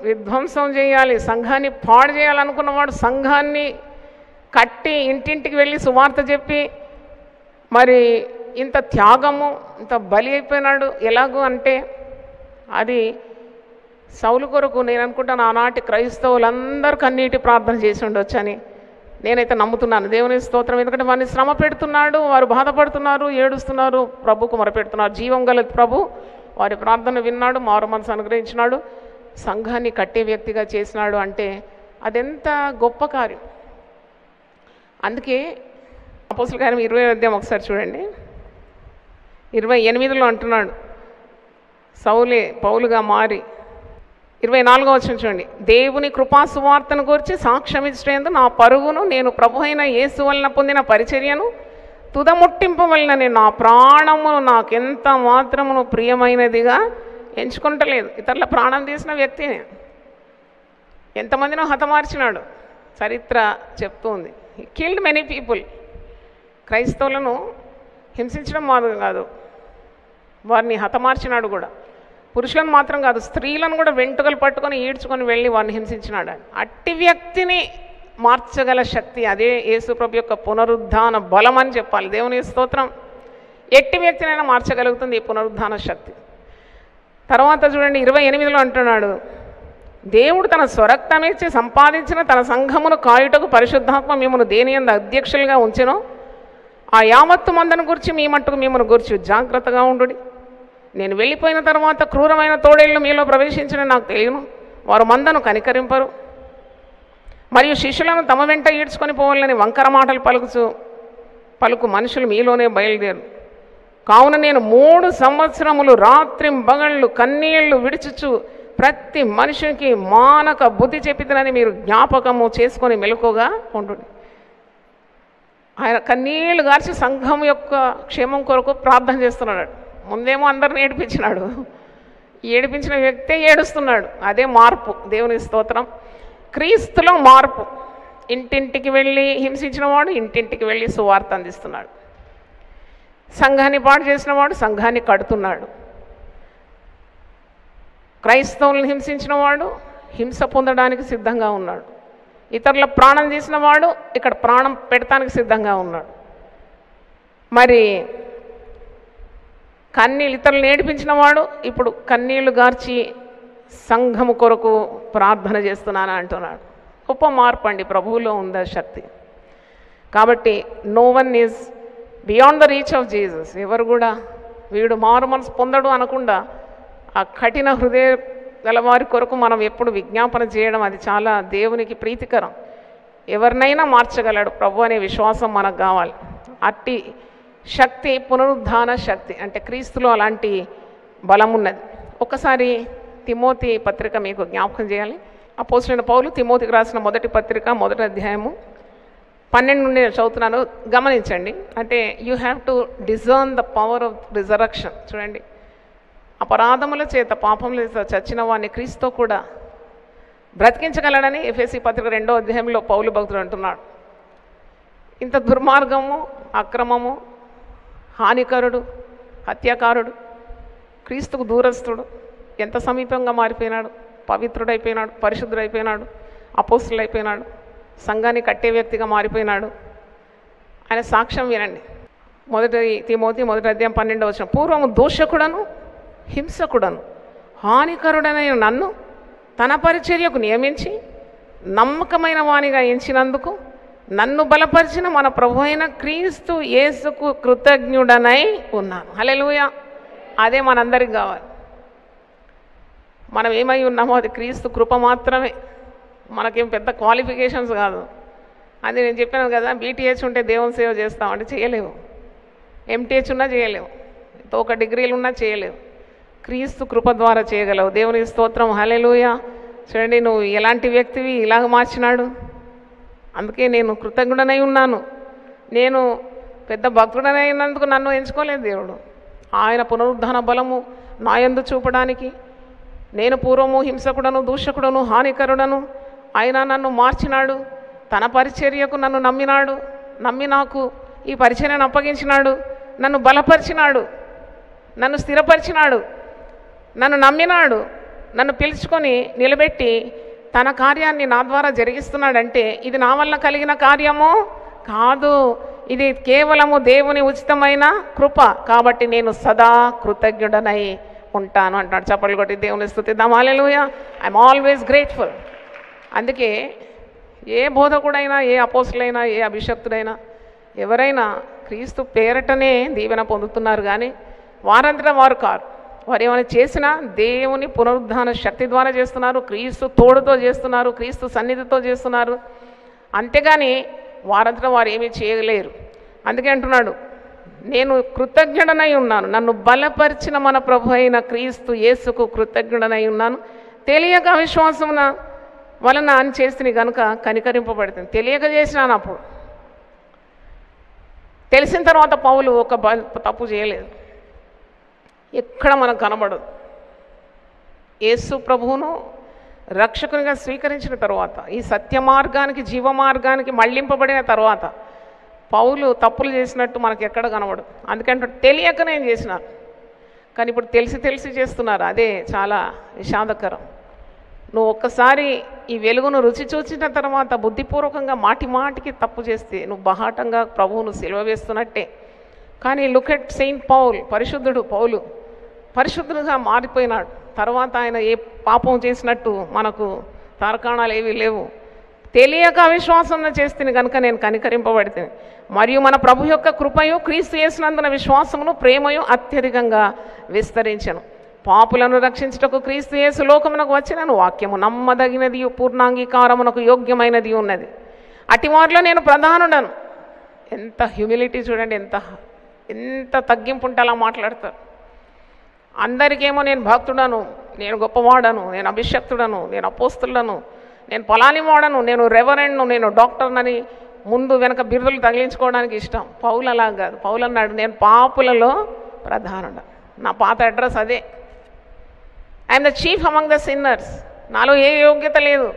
విధ్వంసం చేయాలి, సంఘాన్ని పాడు చేయాలనుకున్నవాడు సంఘాన్ని కట్టి ఇంటింటికి వెళ్ళి సువార్త చెప్పి మరి ఇంత త్యాగము ఇంత బలి అయిపోయినాడు. ఎలాగూ అంటే అది సౌలు కొరకు నేను అనుకుంటాను ఆనాటి క్రైస్తవులందరూ కన్నీటి ప్రార్థన చేసి ఉండొచ్చు అని నేనైతే నమ్ముతున్నాను. దేవుని స్తోత్రం. ఎందుకంటే వారిని శ్రమ పెడుతున్నాడు, వారు బాధపడుతున్నారు, ఏడుస్తున్నారు, ప్రభుకు మొరపెడుతున్నారు. జీవం గల ప్రభు వారి ప్రార్థన విన్నాడు, మారు మనసు అనుగ్రహించినాడు, సంఘాన్ని కట్టే వ్యక్తిగా చేసినాడు. అంటే అదెంత గొప్ప కార్యం. అందుకే అపోస్తలుల కార్యం 20వ అధ్యాయం ఒకసారి చూడండి, 28లో అంటున్నాడు, సౌలే పౌలుగా మారి 24వ వచనం చూడండి, దేవుని కృపా సువార్తను గురించి సాక్ష్యం ఇచ్చేందుకు నా పరుగును నేను ప్రభు అయిన యేసు వలన పొందిన పరిచర్యను తుదముట్టింపవలనని నా ప్రాణమును నాకెంత మాత్రమును ప్రియమైనదిగా ఎంచుకుంటలేదు. ఇతరుల ప్రాణం తీసిన వ్యక్తిని ఎంతమందినో హతమార్చినాడు, చరిత్ర చెప్తుంది. హి కిల్డ్ మెనీ పీపుల్. క్రైస్తవులను హింసించడం మాత్రం కాదు, వారిని హతమార్చినాడు కూడా. పురుషులను మాత్రం కాదు, స్త్రీలను కూడా వెంట్రుకలు పట్టుకొని ఈడ్చుకొని వెళ్ళి వారిని హింసించినాడు. అట్టి వ్యక్తిని మార్చగల శక్తి అదే యేసుప్రభు యొక్క పునరుద్ధాన బలం అని చెప్పాలి. దేవుని స్తోత్రం. ఎట్టి వ్యక్తినైనా మార్చగలుగుతుంది ఈ పునరుద్ధాన శక్తి. తర్వాత చూడండి 28లో అంటున్నాడు, దేవుడు తన స్వరక్తమిచ్చి సంపాదించిన తన సంఘమును కాయుటకు పరిశుద్ధాత్మ మిమ్మల్ని దేని యందు అధ్యక్షులుగా ఉంచెనో ఆ యావత్తు మందను గురించి మీ మట్టుకు మిమ్మల్ని గురించి జాగ్రత్తగా ఉండు. నేను వెళ్ళిపోయిన తర్వాత క్రూరమైన తోడేళ్ళు మీలో ప్రవేశించిన నాకు తెలియను, వారు మందను కనికరింపరు, మరియు శిష్యులను తమ వెంట ఈడ్చుకొని పోవాలని వంకర మాటలు పలుకు మనుషులు మీలోనే బయలుదేరు. కావున నేను 3 సంవత్సరములు రాత్రింబగళ్ళు కన్నీళ్లు విడిచుచు ప్రతి మనిషికి మానక బుద్ధి చెప్పితనని మీరు జ్ఞాపకము చేసుకొని మెలకుగా ఉండు. ఆయన కన్నీళ్లు గార్చి సంఘం యొక్క క్షేమం కొరకు ప్రార్థన చేస్తున్నాడు. ముందేమో అందరిని ఏడిపించినాడు, ఏడిపించిన వ్యక్తే ఏడుస్తున్నాడు. అదే మార్పు. దేవుని స్తోత్రం. క్రీస్తులో మార్పు. ఇంటింటికి వెళ్ళి హింసించిన వాడు ఇంటింటికి వెళ్ళి సువార్త అందిస్తున్నాడు. సంఘాన్ని పాడు చేసిన వాడు సంఘాన్ని కడుతున్నాడు. క్రైస్తవులను హింసించిన వాడు హింస పొందడానికి సిద్ధంగా ఉన్నాడు. ఇతరుల ప్రాణం తీసిన వాడు ఇక్కడ ప్రాణం పెడతానికి సిద్ధంగా ఉన్నాడు. మరి కన్నీళ్ళు ఇతరులను ఏడిపించిన వాడు ఇప్పుడు కన్నీళ్లు గార్చి సంఘము కొరకు ప్రార్థన చేస్తున్నాను అంటున్నాడు. గొప్ప మార్పు అండి. ప్రభువులో ఉందా శక్తి. కాబట్టి no one is beyond the reach of Jesus. ఎవరు కూడా వీడు మారు మనసు పొందడు అనకుండా ఆ కఠిన హృదయ గలవారి కొరకు మనం ఎప్పుడు విజ్ఞాపన చేయడం అది చాలా దేవునికి ప్రీతికరం. ఎవరినైనా మార్చగలడు ప్రభు అనే విశ్వాసం మనకు కావాలి. అట్టి శక్తి పునరుద్ధాన శక్తి, అంటే క్రీస్తులో అలాంటి బలం ఉన్నది. ఒకసారి తిమోతి పత్రిక మీకు జ్ఞాపకం చేయాలి. అపోస్తలుడైన పౌలు తిమోతికి రాసిన మొదటి పత్రిక 1వ అధ్యాయము 12 నుండి చదువుతున్నాను, గమనించండి. అంటే you have to discern the power of resurrection. చూడండి, అపరాధముల చేత పాపముల చేత చచ్చిన వాడిని క్రీస్తు కూడా బ్రతికించగలడని ఎఫెసీ పత్రిక 2వ అధ్యాయంలో పౌలు భక్తుడు అంటున్నాడు. ఇంత దుర్మార్గము, అక్రమము, హానికరుడు, హత్యాకారుడు, క్రీస్తుకు దూరస్తుడు ఎంత సమీపంగా మారిపోయినాడు. పవిత్రుడైపోయినాడు, పరిశుద్ధుడైపోయినాడు, అపోస్తులు అయిపోయినాడు, సంఘాన్ని కట్టే వ్యక్తిగా మారిపోయినాడు. ఆయన సాక్ష్యం వినండి. తిమోతి 1వ అధ్యాయం 12వ వచనం, పూర్వము దోషకుడను హింసకుడను హానికరుడనైన నన్ను తన పరిచర్యకు నియమించి నమ్మకమైన వానిగా ఎంచినందుకు నన్ను బలపరిచిన మన ప్రభు అయిన క్రీస్తు యేసుకు కృతజ్ఞుడనై ఉన్నాను. హల్లెలూయా. అదే మనందరికి కావాలి. మనం ఏమై ఉన్నామో అది క్రీస్తు కృప మాత్రమే. మనకేం పెద్ద క్వాలిఫికేషన్స్ కాదు. అది నేను చెప్పాను కదా, బీటీహెచ్ ఉంటే దేవుని సేవ చేస్తామంటే చేయలేవు, ఎంటీహెచ్ ఉన్నా చేయలేవు, ఒక డిగ్రీలు ఉన్నా చేయలేవు. క్రీస్తు కృప ద్వారా చేయగలవు. దేవుని స్తోత్రం. హల్లెలూయా. చూడండి, నువ్వు ఎలాంటి వ్యక్తివి, ఇలాగ మార్చినాడు. అందుకే నేను కృతజ్ఞుడనై ఉన్నాను. నేను పెద్ద భక్తుడనైనందుకు నన్ను ఎంచుకోలేదు దేవుడు. ఆయన పునరుద్ధాన బలము నా యందు చూపడానికి, నేను పూర్వము హింసకుడను, దూషకుడను, హానికరుడను, ఆయన నన్ను మార్చినాడు. తన పరిచర్యకు నన్ను నమ్మినాడు. నమ్మి నాకు ఈ పరిచర్యను అప్పగించినాడు. నన్ను బలపరిచినాడు, నన్ను స్థిరపరిచినాడు, నన్ను నమ్మినాడు, నన్ను పిలుచుకొని నిలబెట్టి తన కార్యాన్ని నా ద్వారా జరిగిస్తున్నాడంటే ఇది నా వల్ల కలిగిన కార్యము కాదు, ఇది కేవలము దేవుని ఉచితమైన కృప. కాబట్టి నేను సదా కృతజ్ఞుడనై ఉంటాను అంటాడు. చప్పట్లు కొట్టి దేవుని స్తుతిద్దాం. హల్లెలూయా. I'm always grateful. అందుకే ఏ బోధకుడైనా, ఏ అపోస్తులైనా, ఏ అభిషక్తుడైనా, ఎవరైనా క్రీస్తు పేరటనే దీవెన పొందుతున్నారు, కానీ వారంతటా వారు కారు. వారు ఏమైనా చేసినా దేవుని పునరుద్ధాన శక్తి ద్వారా చేస్తున్నారు, క్రీస్తు తోడుతో చేస్తున్నారు, క్రీస్తు సన్నిధితో చేస్తున్నారు. అంతేగాని వారంతటా వారు ఏమీ చేయలేరు. అందుకే అంటున్నాడు, నేను కృతజ్ఞుడనై ఉన్నాను, నన్ను బలపరిచిన మన ప్రభు అయిన క్రీస్తు యేసుకు కృతజ్ఞుడనై ఉన్నాను. తెలియక అవిశ్వాసమున వలన అని చేస్తుంది కనుక కనికరింపబడుతుంది. తెలియక చేసినాను, అప్పుడు తెలిసిన తర్వాత పౌలు ఒక తప్పు చేయలేదు. ఎక్కడ మనకు కనబడదు. యేసు ప్రభువును రక్షకునిగా స్వీకరించిన తర్వాత, ఈ సత్య మార్గానికి, జీవ మార్గానికి మళ్లింపబడిన తర్వాత పౌలు తప్పులు చేసినట్టు మనకు ఎక్కడ కనబడదు. అందుకంటే తెలియక నేను చేసినాను, కానీ ఇప్పుడు తెలిసి చేస్తున్నారు. అదే చాలా విషాదకరం. నువ్వు ఒక్కసారి ఈ వెలుగును రుచి చూసిన తర్వాత బుద్ధిపూర్వకంగా మాటికి తప్పు చేస్తే నువ్వు బహాటంగా ప్రభువును సిలువ వేస్తున్నట్టే. కానీ లుక్ ఎట్ సెయింట్ పౌల్, పరిశుద్ధుడు పౌలు పరిశుద్ధుడుగా మారిపోయినాడు. తర్వాత ఆయన ఏ పాపం చేసినట్టు మనకు తార్కాణాలు ఏవి లేవు. తెలియక అవిశ్వాసం చేస్తుంది కనుక నేను కనికరింపబడితే, మరియు మన ప్రభు యొక్క కృపయు క్రీస్తు యేసునందున విశ్వాసమును ప్రేమయు అత్యధికంగా విస్తరించెను. పాపులను రక్షించుటకు క్రీస్తు యేసు లోకమునకు వచ్చినను వాక్యము నమ్మదగినది, పూర్ణాంగీకారమునకు యోగ్యమైనది ఉన్నది. అటివారిలో నేను ప్రధానుడను. ఎంత హ్యూమిలిటీ చూడండి, ఎంత తగ్గింపు ఉంటే అలా మాట్లాడతారు. అందరికేమో నేను భక్తుడను, నేను గొప్పవాడను, నేను అభిషక్తుడను, నేను అపోస్తులను, నేను పలాని వాడను, నేను రెవరెండ్ను, నేను డాక్టర్నని ముందు వెనక బిరుదులు తగిలించుకోవడానికి ఇష్టం. పౌలు అలా కాదు. పౌలు అన్నాడు, నేను పాపులలో ప్రధానుడు. నా పాత అడ్రస్ అదే. I'm the chief among the sinners. నాలో ఏ యోగ్యత లేదు.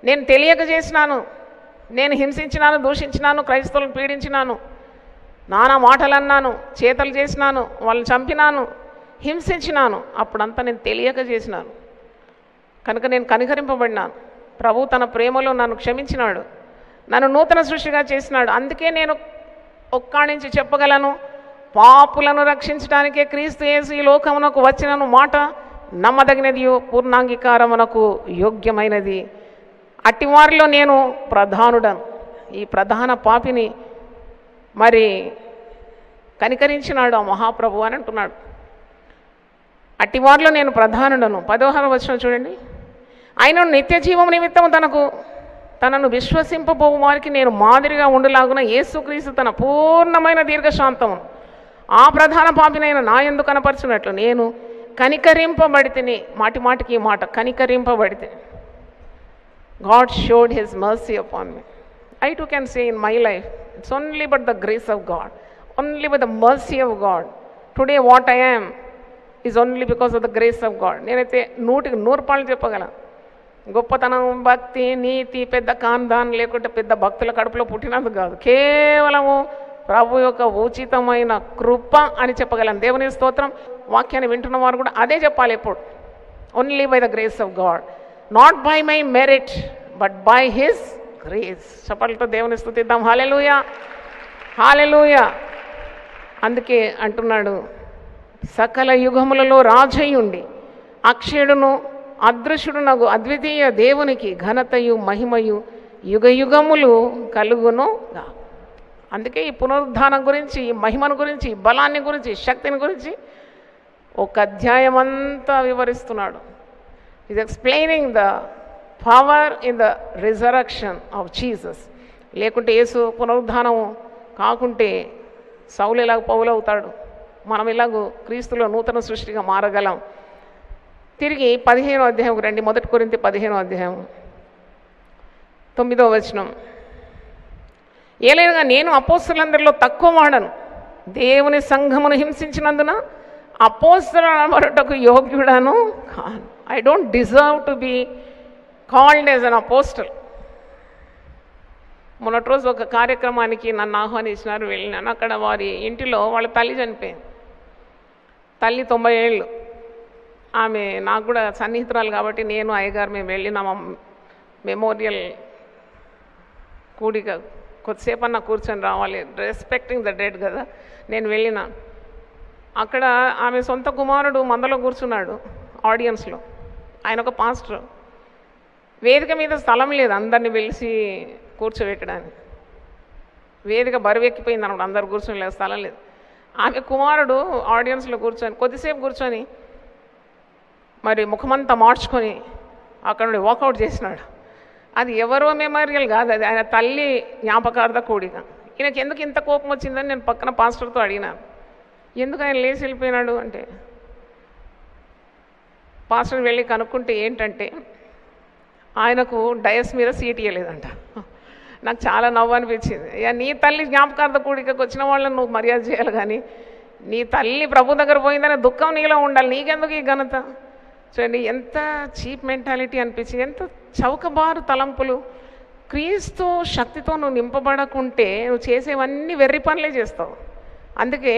నేను తెలియక చేసినాను, నేను హింసించినాను, దూషించినాను, క్రైస్తవులను పీడించినాను, నానా మాటలు అన్నాను, చేతలు చేసినాను, వాళ్ళని చంపినాను, హింసించినాను. అప్పుడంతా నేను తెలియక చేసినాను కనుక నేను కనికరింపబడినాను. ప్రభు తన ప్రేమలో నన్ను క్షమించినాడు, నన్ను నూతన సృష్టిగా చేసినాడు. అందుకే నేను ఒక్కాణించి చెప్పగలను, పాపులను రక్షించడానికే క్రీస్తు యేసు ఈ లోకమునకు వచ్చినను మాట నమ్మదగినది, పూర్ణాంగీకారమునకు యోగ్యమైనది. అట్టివారిలో నేను ప్రధానుడను. ఈ ప్రధాన పాపిని మరి కనికరించినాడు ఆ మహాప్రభు అని అంటున్నాడు. అట్టివారిలో నేను ప్రధానుడను. 16వ వచనం చూడండి. ఆయన నిత్య జీవం నిమిత్తం తనను విశ్వసింపబోవు వారికి నేను మాదిరిగా ఉండులాగున యేసుక్రీస్తు తన పూర్ణమైన దీర్ఘశాంతము ఆ ప్రధాన పాపినైన నా యందు కనపరచున్నట్లు నేను కనికరింపబడితిని. మాటికి ఈ మాట, కనికరింపబడితే. God showed his mercy upon me. I too can say in my life, it's only but the grace of God, only by the mercy of God. Today what I am is only because of the grace of God. నేనైతే 100% చెప్పగలను. గొప్పతనం, భక్తి, నీతి, పెద్ద కాందాన్ లేకుంటే పెద్ద భక్తుల కడుపులో పుట్టినందుకు కాదు, కేవలము ప్రభు యొక్క ఉచితమైన కృప అని చెప్పగలను. దేవుని స్తోత్రం. వాక్యాన్ని వింటున్న వారు కూడా అదే చెప్పాలి ఎప్పుడు. Only by the grace of God, not by my merit but by his grace. చప్పట్లతో దేవుని స్తుతిద్దాం. హల్లెలూయా, హల్లెలూయా. అందుకే అంటున్నాడు, సకల యుగములలో రాజయ్యుండి అక్షయుడును అదృశ్యుడునగు అద్వితీయ దేవునికి ఘనతయు మహిమయు యుగయుగములు కలుగును. అందుకే ఈ పునరుద్ధానం గురించి, ఈ మహిమను గురించి, బలాన్ని గురించి, శక్తిని గురించి ఒక అధ్యాయం అంతా వివరిస్తున్నాడు. Is explaining the power in the resurrection of Jesus. లేకుంటే యేసు పునరుద్ధానం కాకుంటే సౌలు ఎలాగ పౌలు అవుతాడు, మనం ఇలాగూ క్రీస్తులో నూతన సృష్టిగా మారగలం. తిరిగి 15వ అధ్యాయంకు రండి. 1 కొరింథీ 15వ అధ్యాయం 9వ వచనం. ఏలైనగా నేను అపోస్తలులందరిలో తక్కువ వాడను, దేవుని సంఘమును హింసించినందున అపోస్తలుడనబడుటకు యోగ్యుడను కాను. I don't deserve to be called as an apostle. మొన్నటి రోజు ఒక కార్యక్రమానికి నన్ను ఆహ్వానించినారు, వెళ్ళినాను. అక్కడ వారి ఇంటిలో వాళ్ళ తల్లి చనిపోయింది. తల్లి 90 ఏళ్ళు. ఆమె నాకు కూడా సన్నిహితురాలు కాబట్టి నేను అయ్యగారు మేము వెళ్ళిన మెమోరియల్ కూడిక కొద్దిసేపు అన్న కూర్చొని రావాలి, రెస్పెక్టింగ్ ద డెడ్ కదా. నేను వెళ్ళిన అక్కడ ఆమె సొంత కుమారుడు మందలో కూర్చున్నాడు ఆడియన్స్లో. ఆయన ఒక పాస్టర్. వేదిక మీద స్థలం లేదు అందరిని పిలిచి కూర్చోబెట్టడానికి. వేదిక బరువెక్కిపోయింది అనమాట, అందరు కూర్చొని లేదు, స్థలం లేదు. ఆమె కుమారుడు ఆడియన్స్లో కూర్చొని కొద్దిసేపు కూర్చొని మరి ముఖమంతా మార్చుకొని అక్కడ నుండి వాకౌట్ చేసినాడు. అది ఎవరో మెమోరియల్ కాదు, అది ఆయన తల్లి జ్ఞాపకార్థ కూడిక. ఈయనకి ఎందుకు ఇంత కోపం వచ్చిందని నేను పక్కన పాస్టర్తో అడిగినాను, ఎందుకు ఆయన లేచి వెళ్ళిపోయినాడు అంటే. పాస్టర్ వెళ్ళి కనుక్కుంటే ఏంటంటే ఆయనకు డయస్ మీద సీట్ ఇవ్వలేదంట. నాకు చాలా నవ్వు అనిపించింది. అయ్యా, నీ తల్లి జ్ఞాపకార్థ కూడికకు వచ్చిన వాళ్ళని నువ్వు మర్యాద చేయాలి, కానీ నీ తల్లి ప్రభు దగ్గర పోయిందనే దుఃఖం నీలో ఉండాలి, నీకెందుకు ఈ ఘనత. చూడండి ఎంత చీప్ మెంటాలిటీ అనిపించింది, ఎంత చౌకబారు తలంపులు. క్రీస్తు శక్తితో నువ్వు నింపబడకుంటే నువ్వు చేసేవన్నీ వెర్రి పనులే చేస్తావు. అందుకే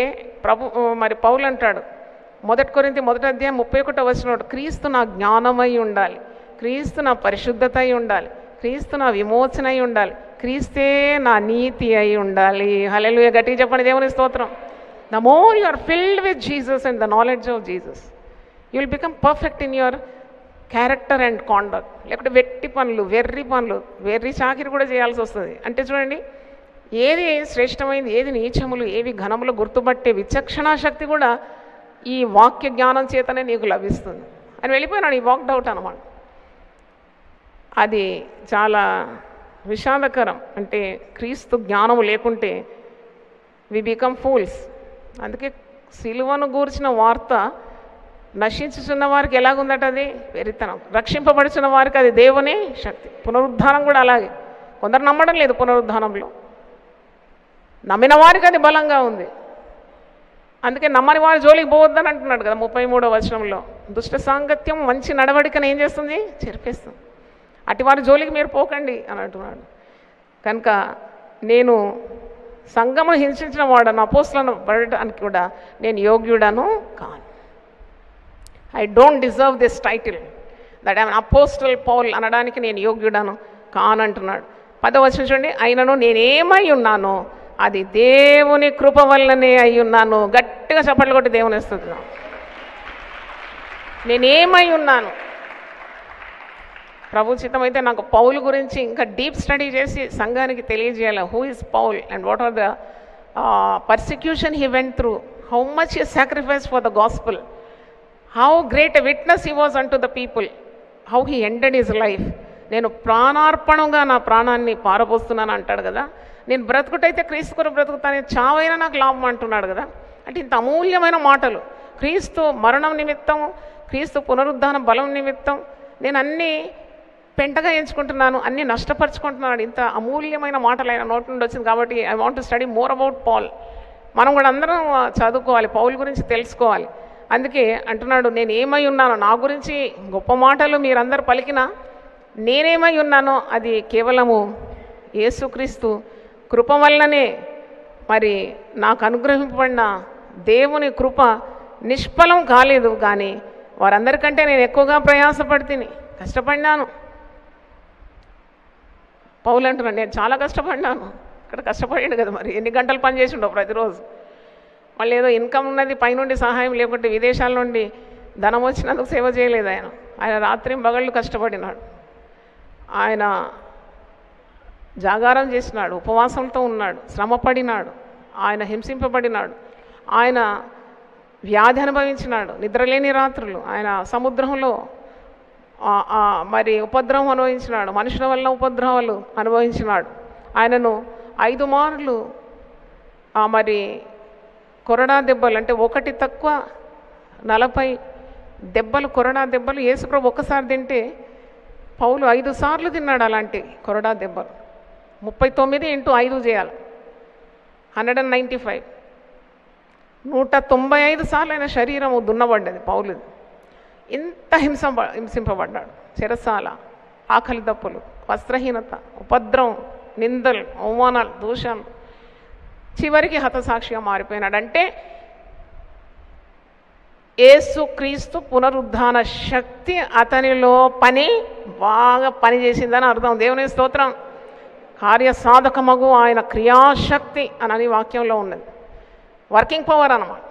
మరి పౌలు అంటాడు 1 కొరింథీ 1వ అధ్యాయం 31వ వచనం, క్రీస్తు నా జ్ఞానమై ఉండాలి, క్రీస్తు నా పరిశుద్ధత అయి ఉండాలి, క్రీస్తు నా విమోచన అయి ఉండాలి, క్రీస్తే నా నీతి అయి ఉండాలి. హల్లెలూయా, గట్టిగా చెప్పండి దేవుని స్తోత్రం. The more you are filled with Jesus and the knowledge of Jesus, you will become perfect in your character and conduct. లేకపోతే వెట్టి పనులు, వెర్రి పనులు, వెర్రి చాకిరి కూడా చేయాల్సి వస్తుంది. అంటే చూడండి, ఏది శ్రేష్టమైంది, ఏది నీచములు, ఏవి ఘనములు గుర్తుపట్టే విచక్షణా శక్తి కూడా ఈ వాక్య జ్ఞానం చేతనే నీకు లభిస్తుంది అని వెళ్ళిపోయినాడు. ఈ వాక్డ్ అవుట్ అనమాట. అది చాలా విషాదకరం. అంటే క్రీస్తు జ్ఞానము లేకుంటే వి బికమ్ ఫూల్స్. అందుకే సిలువను గూర్చిన వార్త నశించుచున్న వారికి ఎలాగుందట, అది వెరితనం. రక్షింపబడుచున్న వారికి అది దేవుని శక్తి. పునరుద్ధానం కూడా అలాగే. కొందరు నమ్మడం లేదు పునరుద్ధానంలో, నమ్మిన వారికి అది బలంగా ఉంది. అందుకే నమ్మని వారి జోలికి పోవద్దని అంటున్నాడు కదా 33వ వచనంలో. దుష్ట సాంగత్యం మంచి నడవడికను ఏం చేస్తుంది, చెరిపేస్తుంది. అటు వారి జోలికి మీరు పోకండి అని అంటున్నాడు. కనుక నేను సంఘమును హింసించిన వాడను, అపోస్తలులను పడటానికి కూడా నేను యోగ్యుడను కాను. I don't deserve this title that I'm apostle Paul అనడానికి నేను యోగ్యుడను కానంటున్నాడు. 10వ వచనం చూడండి, అయినను నేనేమై ఉన్నానో అది దేవుని కృప వల్లనే అయి ఉన్నాను. గట్టిగా చప్పట్లు కొట్టి దేవుని స్తుతిద్దాం. నేనేమై ఉన్నాను, ప్రభు చిత్తం అయితే నాకు పౌల్ గురించి ఇంకా డీప్ స్టడీ చేసి సంఘానికి తెలియజేయాలి. Who is Paul and what are the persecution he went through, how much he sacrifice for the gospel, how great a witness he was unto the people, how he ended his life. నేను ప్రాణార్పణంగా నా ప్రాణాన్ని పారబోస్తున్నాను అంటాడు కదా. నేను బ్రతుకుటైతే క్రీస్తు కొరకు బ్రతుకుతాను, చావైనా నాకు లాభం అంటున్నాడు కదా. అంటే ఇంత అమూల్యమైన మాటలు. క్రీస్తు మరణం నిమిత్తం, క్రీస్తు పునరుద్ధాన బలం నిమిత్తం నేను అన్నీ పెంటగా ఎంచుకుంటున్నాను, అన్నీ నష్టపరుచుకుంటున్నాడు. ఇంత అమూల్యమైన మాటలు ఆయన నోటి నుండి వచ్చింది కాబట్టి I want to study more about Paul. మనం కూడా అందరం చదువుకోవాలి, పౌల్ గురించి తెలుసుకోవాలి. అందుకే అంటున్నాడు, నేను ఏమై ఉన్నానో, నా గురించి గొప్ప మాటలు మీరందరూ పలికినా నేనేమై ఉన్నానో అది కేవలము యేసుక్రీస్తు కృప వల్లనే. మరి నాకు అనుగ్రహింపబడిన దేవుని కృప నిష్ఫలం కాలేదు, కానీ వారందరికంటే నేను ఎక్కువగా ప్రయాసపడితిని, కష్టపడినాను. పౌలు అంటున్నాను, నేను చాలా కష్టపడినాను. ఇక్కడ కష్టపడాడు కదా, మరి ఎన్ని గంటలు పని చేసి ఉండవు ప్రతిరోజు. మళ్ళీ ఏదో ఇన్కమ్ ఉన్నది పైనుండి సహాయం లేకుంటే విదేశాల నుండి ధనం వచ్చినందుకు సేవ చేయలేదు ఆయన. ఆయన రాత్రి పగళ్ళు కష్టపడినాడు, ఆయన జాగారం చేసినాడు, ఉపవాసంతో ఉన్నాడు, శ్రమపడినాడు, ఆయన హింసింపబడినాడు, ఆయన వ్యాధి అనుభవించినాడు, నిద్రలేని రాత్రులు, ఆయన సముద్రంలో మరి ఉపద్రవం అనుభవించినాడు, మనుషుల వల్ల ఉపద్రవాలు అనుభవించినాడు. ఆయనను 5 మార్లు మరి కొరడా దెబ్బలు, అంటే ఒకటి తక్కువ 40 దెబ్బలు, కొరడా దెబ్బలు యేసుప్రభు ఒక్కసారి తింటే పౌలు 5 సార్లు తిన్నాడు అలాంటి కొరడా దెబ్బలు. 39 × 5 చేయాలి, 195. 195 సార్లు ఆయన శరీరము దున్నబడ్డది పౌలుది. ఇంత హింసింపబడ్డాడు. చెరసాల, ఆకలి దప్పులు, వస్త్రహీనత, ఉపద్రవం, నిందలు, అవమానాలు, దూషణలు, చివరికి హతసాక్షిగా మారిపోయినాడు. అంటే యేసుక్రీస్తు పునరుద్ధాన శక్తి అతనిలో బాగా పనిచేసిందని అర్థం. దేవుని స్తోత్రం. కార్యసాధకమగు ఆయన క్రియాశక్తి అని వాక్యంలో ఉన్నది. వర్కింగ్ పవర్ అన్నమాట.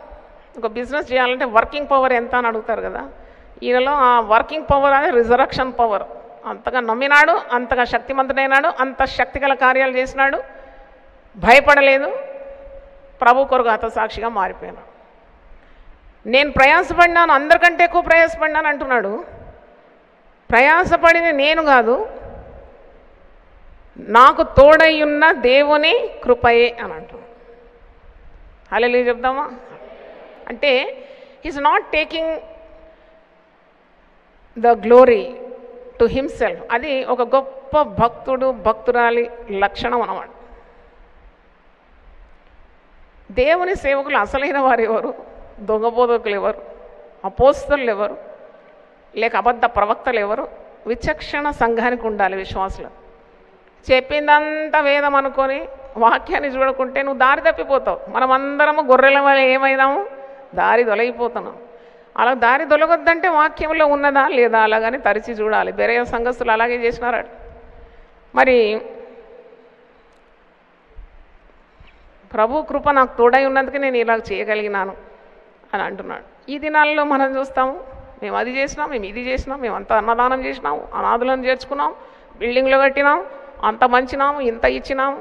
ఒక బిజినెస్ చేయాలంటే వర్కింగ్ పవర్ ఎంత అని అడుగుతారు కదా. ఈయనలో ఆ వర్కింగ్ పవర్ అనేది రిజరక్షన్ పవర్. అంతగా నమ్మినాడు, అంతగా శక్తిమంతుడైనాడు, అంత శక్తిగల కార్యాలు చేసినాడు, భయపడలేదు, ప్రభు కొరకు హతసాక్షిగా మారిపోయినాడు. నేను ప్రయాసపడినాను, అందరికంటే ఎక్కువ ప్రయాసపడినాను అంటున్నాడు. ప్రయాసపడింది నేను కాదు, నాకు తోడయ్యున్న దేవుని కృపయే అని అంటున్నాడు. హల్లెలూయా చెప్దామా? అంటే is not taking the glory to himself. అది ఒక గొప్ప భక్తుడు, భక్తురాలి లక్షణం అన్నమాట. దేవుని సేవకులు అసలైన వారు ఎవరు? దొంగబోధకులు ఎవరు? అపోస్తలులు ఎవరు? లేక అబద్ధ ప్రవక్తలు ఎవరు? విచక్షణ సంఘానికి ఉండాలి. విశ్వాసులు చెప్పిందంతా వేదం అనుకొని వాక్యాన్ని చూడకుంటే నువ్వు దారి తప్పిపోతావు. మనం అందరము గొర్రెల వల్ల ఏమైనాము? దారి తొలగిపోతున్నాం. అలా దారి తొలగొద్దంటే వాక్యంలో ఉన్నదా లేదా అలాగని తరిచి చూడాలి. బెరయ సంఘస్థులు అలాగే చేసినారు. మరి ప్రభు కృప నాకు తోడై ఉన్నందుకు నేను ఇలా చేయగలిగినాను అని అంటున్నాడు. ఈ దినాల్లో మనం చూస్తాము, మేము అది చేసినాం, మేము ఇది చేసినాం, మేము అంత అన్నదానం చేసినాము, అనాథులను చేర్చుకున్నాం, బిల్డింగ్లు కట్టినాం, అంత మంచినాము, ఇంత ఇచ్చినాము.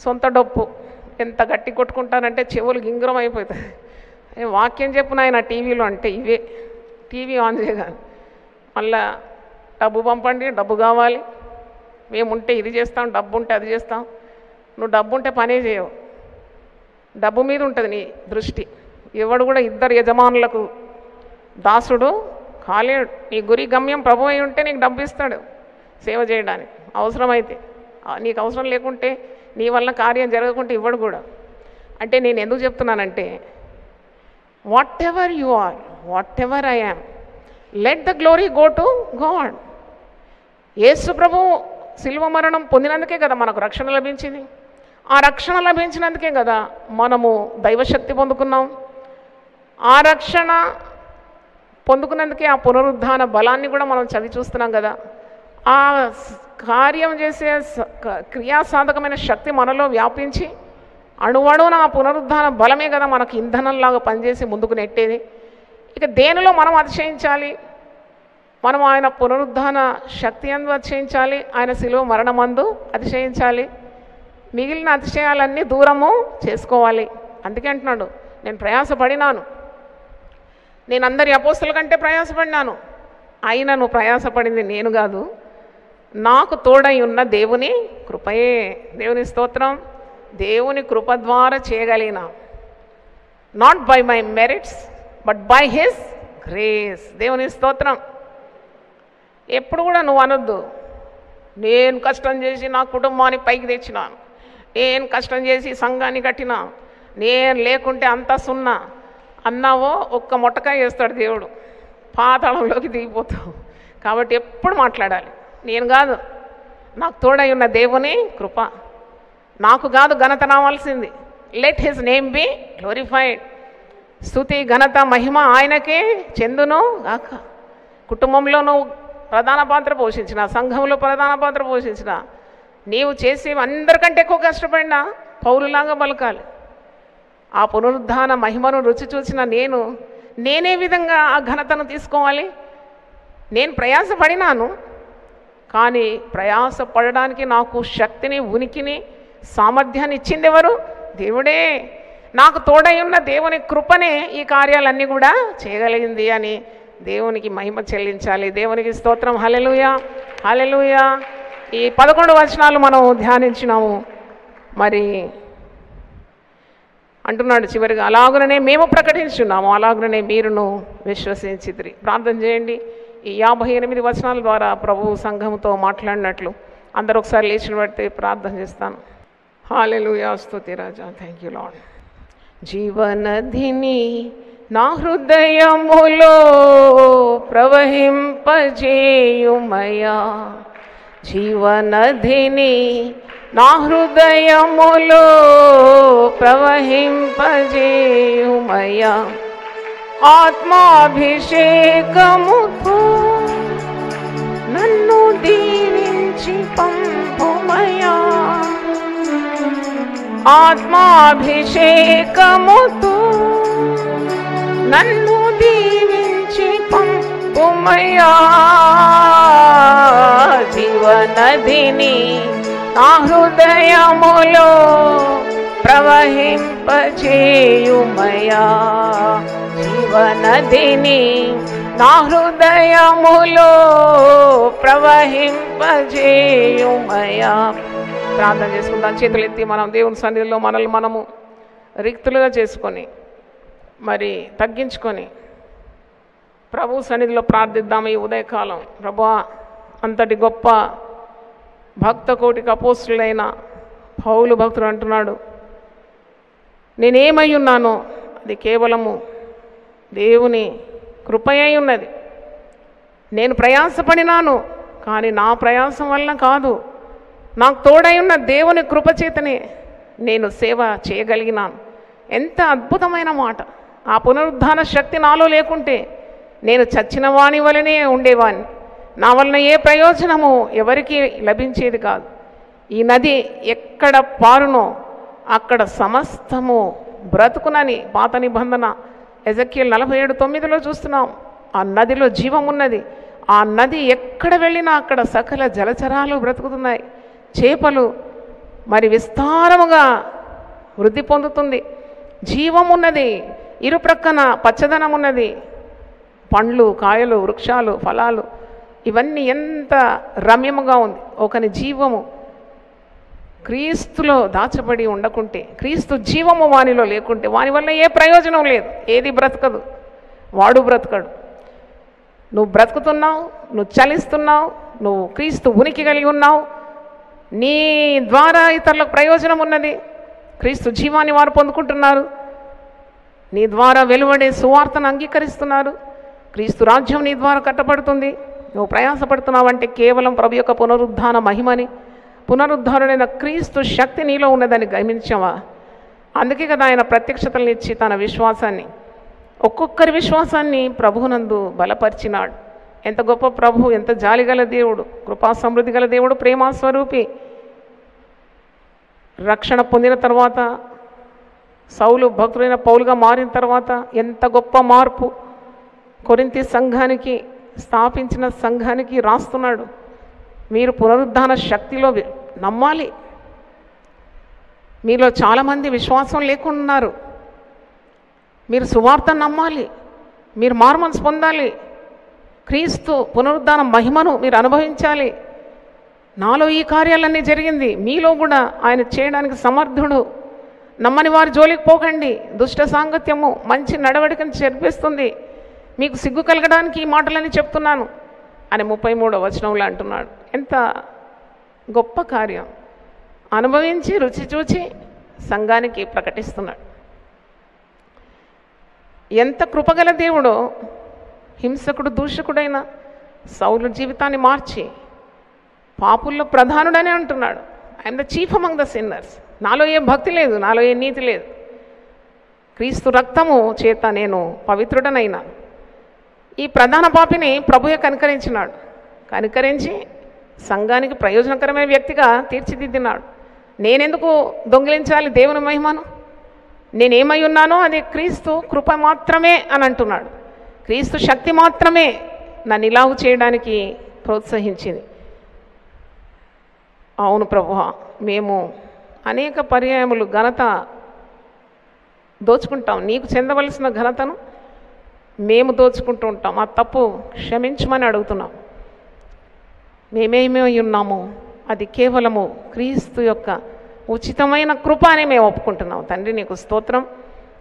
సొంత డప్పు ఎంత గట్టి కొట్టుకుంటానంటే చెవులు గింగురం అయిపోతాయి. వాక్యం చెప్పు నాయన టీవీలో అంటే ఇవే. టీవీ ఆన్ చేయగానే మళ్ళా డబ్బు పంపండి, డబ్బు కావాలి, మేముంటే ఇది చేస్తాం, డబ్బు ఉంటే అది చేస్తాం. నువ్వు డబ్బు ఉంటే పనే చేయవు, డబ్బు మీద ఉంటుంది నీ దృష్టి. ఎవడు కూడా ఇద్దరు యజమానులకు దాసుడు కాలేడు. నీ గురి గమ్యం ప్రభు అయి ఉంటే నీకు డబ్బు ఇస్తాడు సేవ చేయడానికి అవసరమైతే. నీకు అవసరం లేకుంటే నీ వల్ల కార్యం జరగకుంటే ఇవ్వడు కూడా. అంటే నేను ఎందుకు చెప్తున్నానంటే whatever you are, whatever I am, let the glory go to God. యేసు ప్రభు శిలువ మరణం పొందినందుకే కదా మనకు రక్షణ లభించింది. ఆ రక్షణ లభించినందుకే కదా మనము దైవశక్తి పొందుకున్నాం. ఆ రక్షణ పొందుకున్నందుకే ఆ పునరుద్ధాన బలాన్ని కూడా మనం చవి చూస్తున్నాం కదా. ఆ కార్యం చేసే క్రియాసాధకమైన శక్తి మనలో వ్యాపించి అణువణువున ఆ పునరుద్ధాన బలమే కదా మనకు ఇంధనంలాగా పనిచేసి ముందుకు నెట్టేది. ఇక దేనిలో మనం అతిశయించాలి? మనం ఆయన పునరుద్ధాన శక్తి అందు అతిశయించాలి, ఆయన శిలువ మరణమందు అతిశయించాలి. మిగిలిన అతిశయాలన్నీ దూరము చేసుకోవాలి. అందుకే అంటున్నాడు, నేను ప్రయాసపడినాను, నేను అందరి అపోస్తల కంటే ప్రయాసపడినాను, అయినను ప్రయాసపడింది నేను కాదు, నాకు తోడై ఉన్న దేవుని కృపయే. దేవుని స్తోత్రం. దేవుని కృప ద్వారా చేయగలిగిన, not by my merits but by his grace. దేవుని స్తోత్రం. ఎప్పుడు కూడా నువ్వు అనొద్దు, నేను కష్టం చేసి నా కుటుంబాన్ని పైకి తెచ్చినాను, నేను కష్టం చేసి సంఘాన్ని కట్టినా, నేను లేకుంటే అంతా సున్నా అన్నావో ఒక్క మొట్టకాయ వేస్తాడు దేవుడు, పాతాళంలోకి దిగిపోతావు. కాబట్టి ఎప్పుడు మాట్లాడాలి, నేను కాదు, నాకు తోడై ఉన్న దేవుని కృప, నాకు కాదు ఘనత రావాల్సింది. Let his name B glorified. స్తుతి ఘనత మహిమ ఆయనకే చెందును గాక. కుటుంబంలో నువ్వు ప్రధాన పాత్ర పోషించిన, సంఘంలో ప్రధాన పాత్ర పోషించిన, నీవు చేసి అందరికంటే ఎక్కువ కష్టపడినా పౌరులాగా పలకాలి. ఆ పునరుద్ధాన మహిమను రుచి చూసిన నేనే విధంగా ఆ ఘనతను తీసుకోవాలి. నేను ప్రయాసపడినాను, కానీ ప్రయాసపడడానికి నాకు శక్తిని, ఉనికిని, సామర్థ్యాన్ని ఇచ్చింది ఎవరు? దేవుడే. నాకు తోడై ఉన్న దేవుని కృపనే ఈ కార్యాలన్నీ కూడా చేయగలిగింది అని దేవునికి మహిమ చెల్లించాలి. దేవునికి స్తోత్రం. హల్లెలూయా, హల్లెలూయా. ఈ 11 వచనాలు మనం ధ్యానించినాము. మరి అంటున్నాడు చివరిగా, అలాగుననే మేము ప్రకటించున్నాము, అలాగుననే మీరును విశ్వసించితిరి. ప్రార్థన చేయండి. ఈ 58 వచనాల ద్వారా ప్రభు సంఘంతో మాట్లాడినట్లు అందరూ ఒకసారి లేచిన బట్టి ప్రార్థన చేస్తాను. హల్లెలూయా, స్తుతి రాజా, థ్యాంక్ యూ లార్డ్. జీవనదిని నా హృదయములో ప్రవహింపజేయుమయా, జీవనదిని నా హృదయములో ప్రవహింపజేయుమయా, ఆత్మాభిషేకముతో నన్ను దీవించి పంపుమయా, ఆత్మాభిషేకముతో నన్ను దీవించి పంపుమయా, జీవనదిని నా హృదయములో ప్రవహింపజేయుమయా, జీవనదిని నా హృదయములో ప్రవహింపజేయుమయా. ప్రార్థన చేసుకుందాం. చేతులు ఎత్తి మనం దేవుని సన్నిధిలో మనల్ని మనము రిక్తులుగా చేసుకొని మరి తగ్గించుకొని ప్రభు సన్నిధిలో ప్రార్థిద్దాము ఈ ఉదయకాలం. ప్రభువా, అంతటి గొప్ప భక్త కోటికి అపోస్తులైన పౌలు భక్తుడు అంటున్నాడు, నేనేమై ఉన్నానో అది కేవలము దేవుని కృపయై ఉన్నది. నేను ప్రయాసపడినాను, కానీ నా ప్రయాసం వల్ల కాదు, నాకు తోడై ఉన్న దేవుని కృపచేతనే నేను సేవ చేయగలిగినాను. ఎంత అద్భుతమైన మాట! ఆ పునరుద్ధాన శక్తి నాలో లేకుంటే నేను చచ్చిన వాని వలనే ఉండేవాడిని. నా వలన ఏ ప్రయోజనము ఎవరికి లభించేది కాదు. ఈ నది ఎక్కడ పారునో అక్కడ సమస్తము బ్రతుకునని పాత నిబంధన ఎజెకియల్ 47:9 చూస్తున్నాం. ఆ నదిలో జీవం ఉన్నది. ఆ నది ఎక్కడ వెళ్ళినా అక్కడ సకల జలచరాలు బ్రతుకుతున్నాయి. చేపలు మరి విస్తారముగా వృద్ధి పొందుతుంది. జీవం ఉన్నది. ఇరుప్రక్కన పచ్చదనం ఉన్నది. పండ్లు, కాయలు, వృక్షాలు, ఫలాలు ఇవన్నీ ఎంత రమ్యముగా ఉంది. ఒకని జీవము క్రీస్తులో దాచబడి ఉండకుంటే, క్రీస్తు జీవము వానిలో లేకుంటే వాని వల్ల ఏ ప్రయోజనం లేదు. ఏది బ్రతకదు, వాడు బ్రతకడు. నువ్వు బ్రతుకుతున్నావు, నువ్వు చలిస్తున్నావు, నువ్వు క్రీస్తు ఉనికి కలిగి ఉన్నావు. నీ ద్వారా ఇతరులకు ప్రయోజనం ఉన్నది. క్రీస్తు జీవాన్ని వారు పొందుకుంటున్నారు. నీ ద్వారా వెలువడే సువార్తను అంగీకరిస్తున్నారు. క్రీస్తు రాజ్యం నీ ద్వారా కట్టబడుతుంది. నువ్వు ప్రయాసపడుతున్నావంటే కేవలం ప్రభు యొక్క పునరుద్ధాన మహిమని, పునరుద్ధారుడైన క్రీస్తు శక్తి నీలో ఉన్నదని గమనించావా? అందుకే కదా ఆయన ప్రత్యక్షతలనిచ్చి తన విశ్వాసాన్ని, ఒక్కొక్కరి విశ్వాసాన్ని ప్రభువునందు బలపరిచినాడు. ఎంత గొప్ప ప్రభు, ఎంత జాలిగల దేవుడు, కృపా సమృద్ధి గల దేవుడు, ప్రేమాస్వరూపి. రక్షణ పొందిన తర్వాత సౌలు భక్తుడైన పౌలుగా మారిన తర్వాత ఎంత గొప్ప మార్పు! కొరింథీ సంఘానికి, స్థాపించిన సంఘానికి రాస్తున్నాడు, మీరు పునరుద్ధాన శక్తిలో నమ్మాలి. మీలో చాలామంది విశ్వాసం లేకున్నారు. మీరు సువార్త నమ్మాలి. మీరు మారుమనసు పొందాలి. క్రీస్తు పునరుద్ధాన మహిమను మీరు అనుభవించాలి. నాలో ఈ కార్యాలన్నీ జరిగింది, మీలో కూడా ఆయన చేయడానికి సమర్థుడు. నమ్మని వారి జోలికి పోకండి. దుష్ట సాంగత్యము మంచి నడవడికను చేర్పిస్తుంది. మీకు సిగ్గు కలగడానికి ఈ మాటలని చెప్తున్నాను అని 33వ వచనంలో అంటున్నాడు. ఎంత గొప్ప కార్యం! అనుభవించి రుచి చూచి సంఘానికి ప్రకటిస్తున్నాడు. ఎంత కృపగల దేవుడో! హింసకుడు, దూషకుడైన సౌలు జీవితాన్ని మార్చి పాపుల్లో ప్రధానుడని అంటున్నాడు. I'm the chief among the sinners. నాలో ఏ భక్తి లేదు, నాలో ఏ నీతి లేదు. క్రీస్తు రక్తము చేత నేను పవిత్రుడనైనా. ఈ ప్రధాన పాపిని ప్రభుయే కనికరించినాడు. కనికరించి సంఘానికి ప్రయోజనకరమైన వ్యక్తిగా తీర్చిదిద్దినాడు. నేనెందుకు దొంగిలించాలి దేవుని మహిమను? నేనేమై ఉన్నానో అది క్రీస్తు కృప మాత్రమే అని అంటున్నాడు. క్రీస్తు శక్తి మాత్రమే నన్ను ఇలాగు చేయడానికి ప్రోత్సహించింది. అవును ప్రభువా, మేము అనేక పర్యాయములు ఘనత దోచుకుంటాం. నీకు చెందవలసిన ఘనతను మేము దోచుకుంటూ ఉంటాం. ఆ తప్పు క్షమించమని అడుగుతున్నాం. మేమేమై ఉన్నాము అది కేవలము క్రీస్తు యొక్క ఉచితమైన కృప అని మేము ఒప్పుకుంటున్నాం. తండ్రి నీకు స్తోత్రం.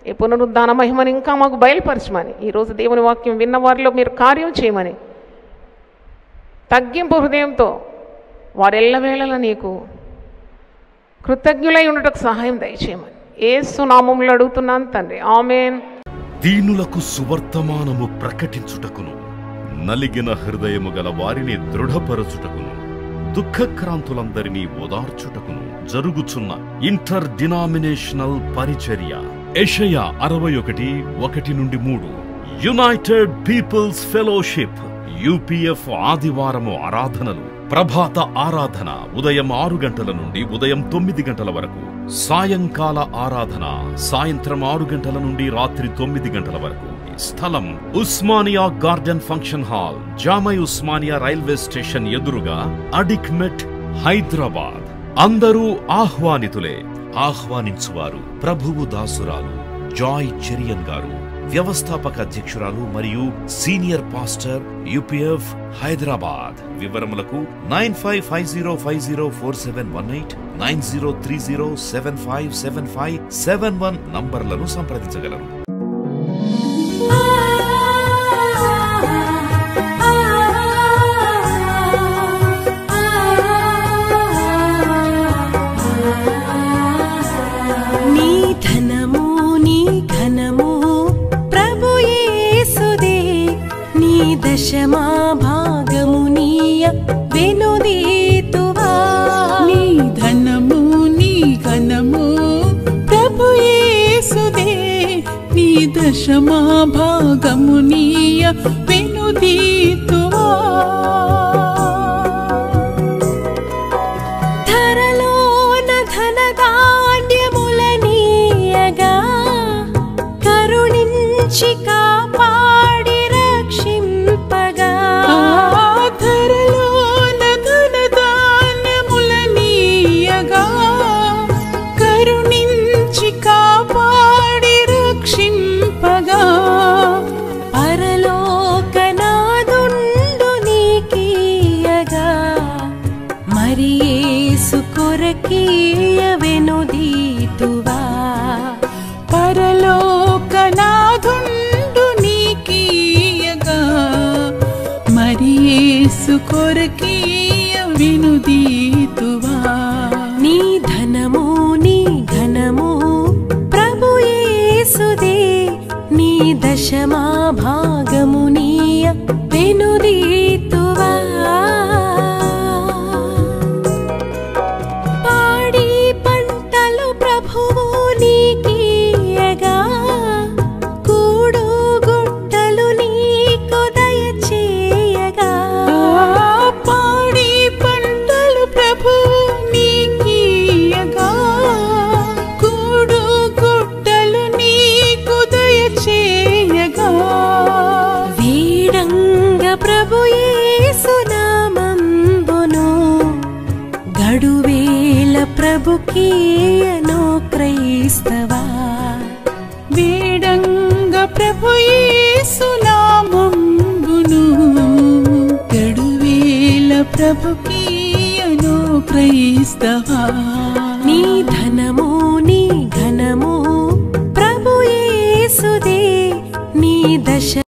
ఈ పునరుద్ధాన మహిమని ఇంకా మాకు బయలుపరచమని, ఈరోజు దేవుని వాక్యం విన్న వారిలో మీరు కార్యం చేయమని, తగ్గింపు హృదయంతో వారెల్లవేళలా నీకు కృతజ్ఞులై ఉండటకు సహాయం దయచేయమని యేసు నామములో అడుగుతున్నాను తండ్రి, ఆమేన్. దీనులకు సువర్తమానము ప్రకటించుటకును, నలిగిన హృదయము గల వారిని దృఢపరచుటకును, దుఃఖక్రాంతులందరినీ ఓదార్చుటకును జరుగుచున్న ఇంటర్ డినామినేషనల్ పరిచర్య. యెషయా 61:1-3. యునైటెడ్ పీపుల్స్ ఫెలోషిప్ యూపీఎఫ్ ఆదివారము ఆరాధనలు. ప్రభాత ఆరాధన ఉదయం 6 గంటల నుండి ఉదయం 9 గంటల వరకు. సాయంకాల ఆరాధన సాయంత్రం 6 గంటల నుండి రాత్రి 9 గంటల వరకు. స్థలం Osmania garden function hall, జామై Osmania railway station ఎదురుగా, అడిక్మెట్, హైదరాబాద్. అందరూ ఆహ్వానితులే. ఆహ్వానించువారు ప్రభువు దాసురాలు జాయ్ చెరియన్ గారు, వ్యవస్థాపక అధ్యక్షురాలు మరియు సీనియర్ పాస్టర్ యూపీఎఫ్ హైదరాబాద్. వివరములకు 9550504718, 9030757571 నంబర్లను సంప్రదించగలరు. దశమా భాగమునీయ వెనుదీతువా. నీ ధనము నీ ఘనము ప్రభు యేసుదే, నీ దశమా భాగమునీయ వెనుదీతువా. ధరలోన ధనధాన్యములనీయగా కరుణించి కాపాడి రక్షింపగా. ధరలోన ధనధాన్యములనీయగా కరుణించి కాపాడి రక్షింపగా. పరలోకనాదుండు నీకీయగా మరి యేసు కొరకీయ వెనుదీతువా. పరలోకనాదుండు నీకీయగా మరి యేసు కొరకీయ వెనుదీతువా. నీ ధనము నీ ఘనము ప్రభు యేసుదే, నీ దశమా భాగమునీయ వెనుదీతువా. పాడి పంటలు ప్రభువు నీకీయగా కూడు గుట్టలు నీకు దయచేయగా. పాడి పంటలు ప్రభువు నీకీయగా కూడు గుట్టలు నీకు దయచేయగా. వీడంగ ప్రభు యేసు నామంబును గడువేల ప్రభుకీయను క్రైస్తవా. వీడంగ ప్రభు యేసు నామంబును గడువేల ప్రభుకీయను క్రైస్తవా. నీ ధనము నీ ఘనము ప్రభు యేసుదే, నీ దశ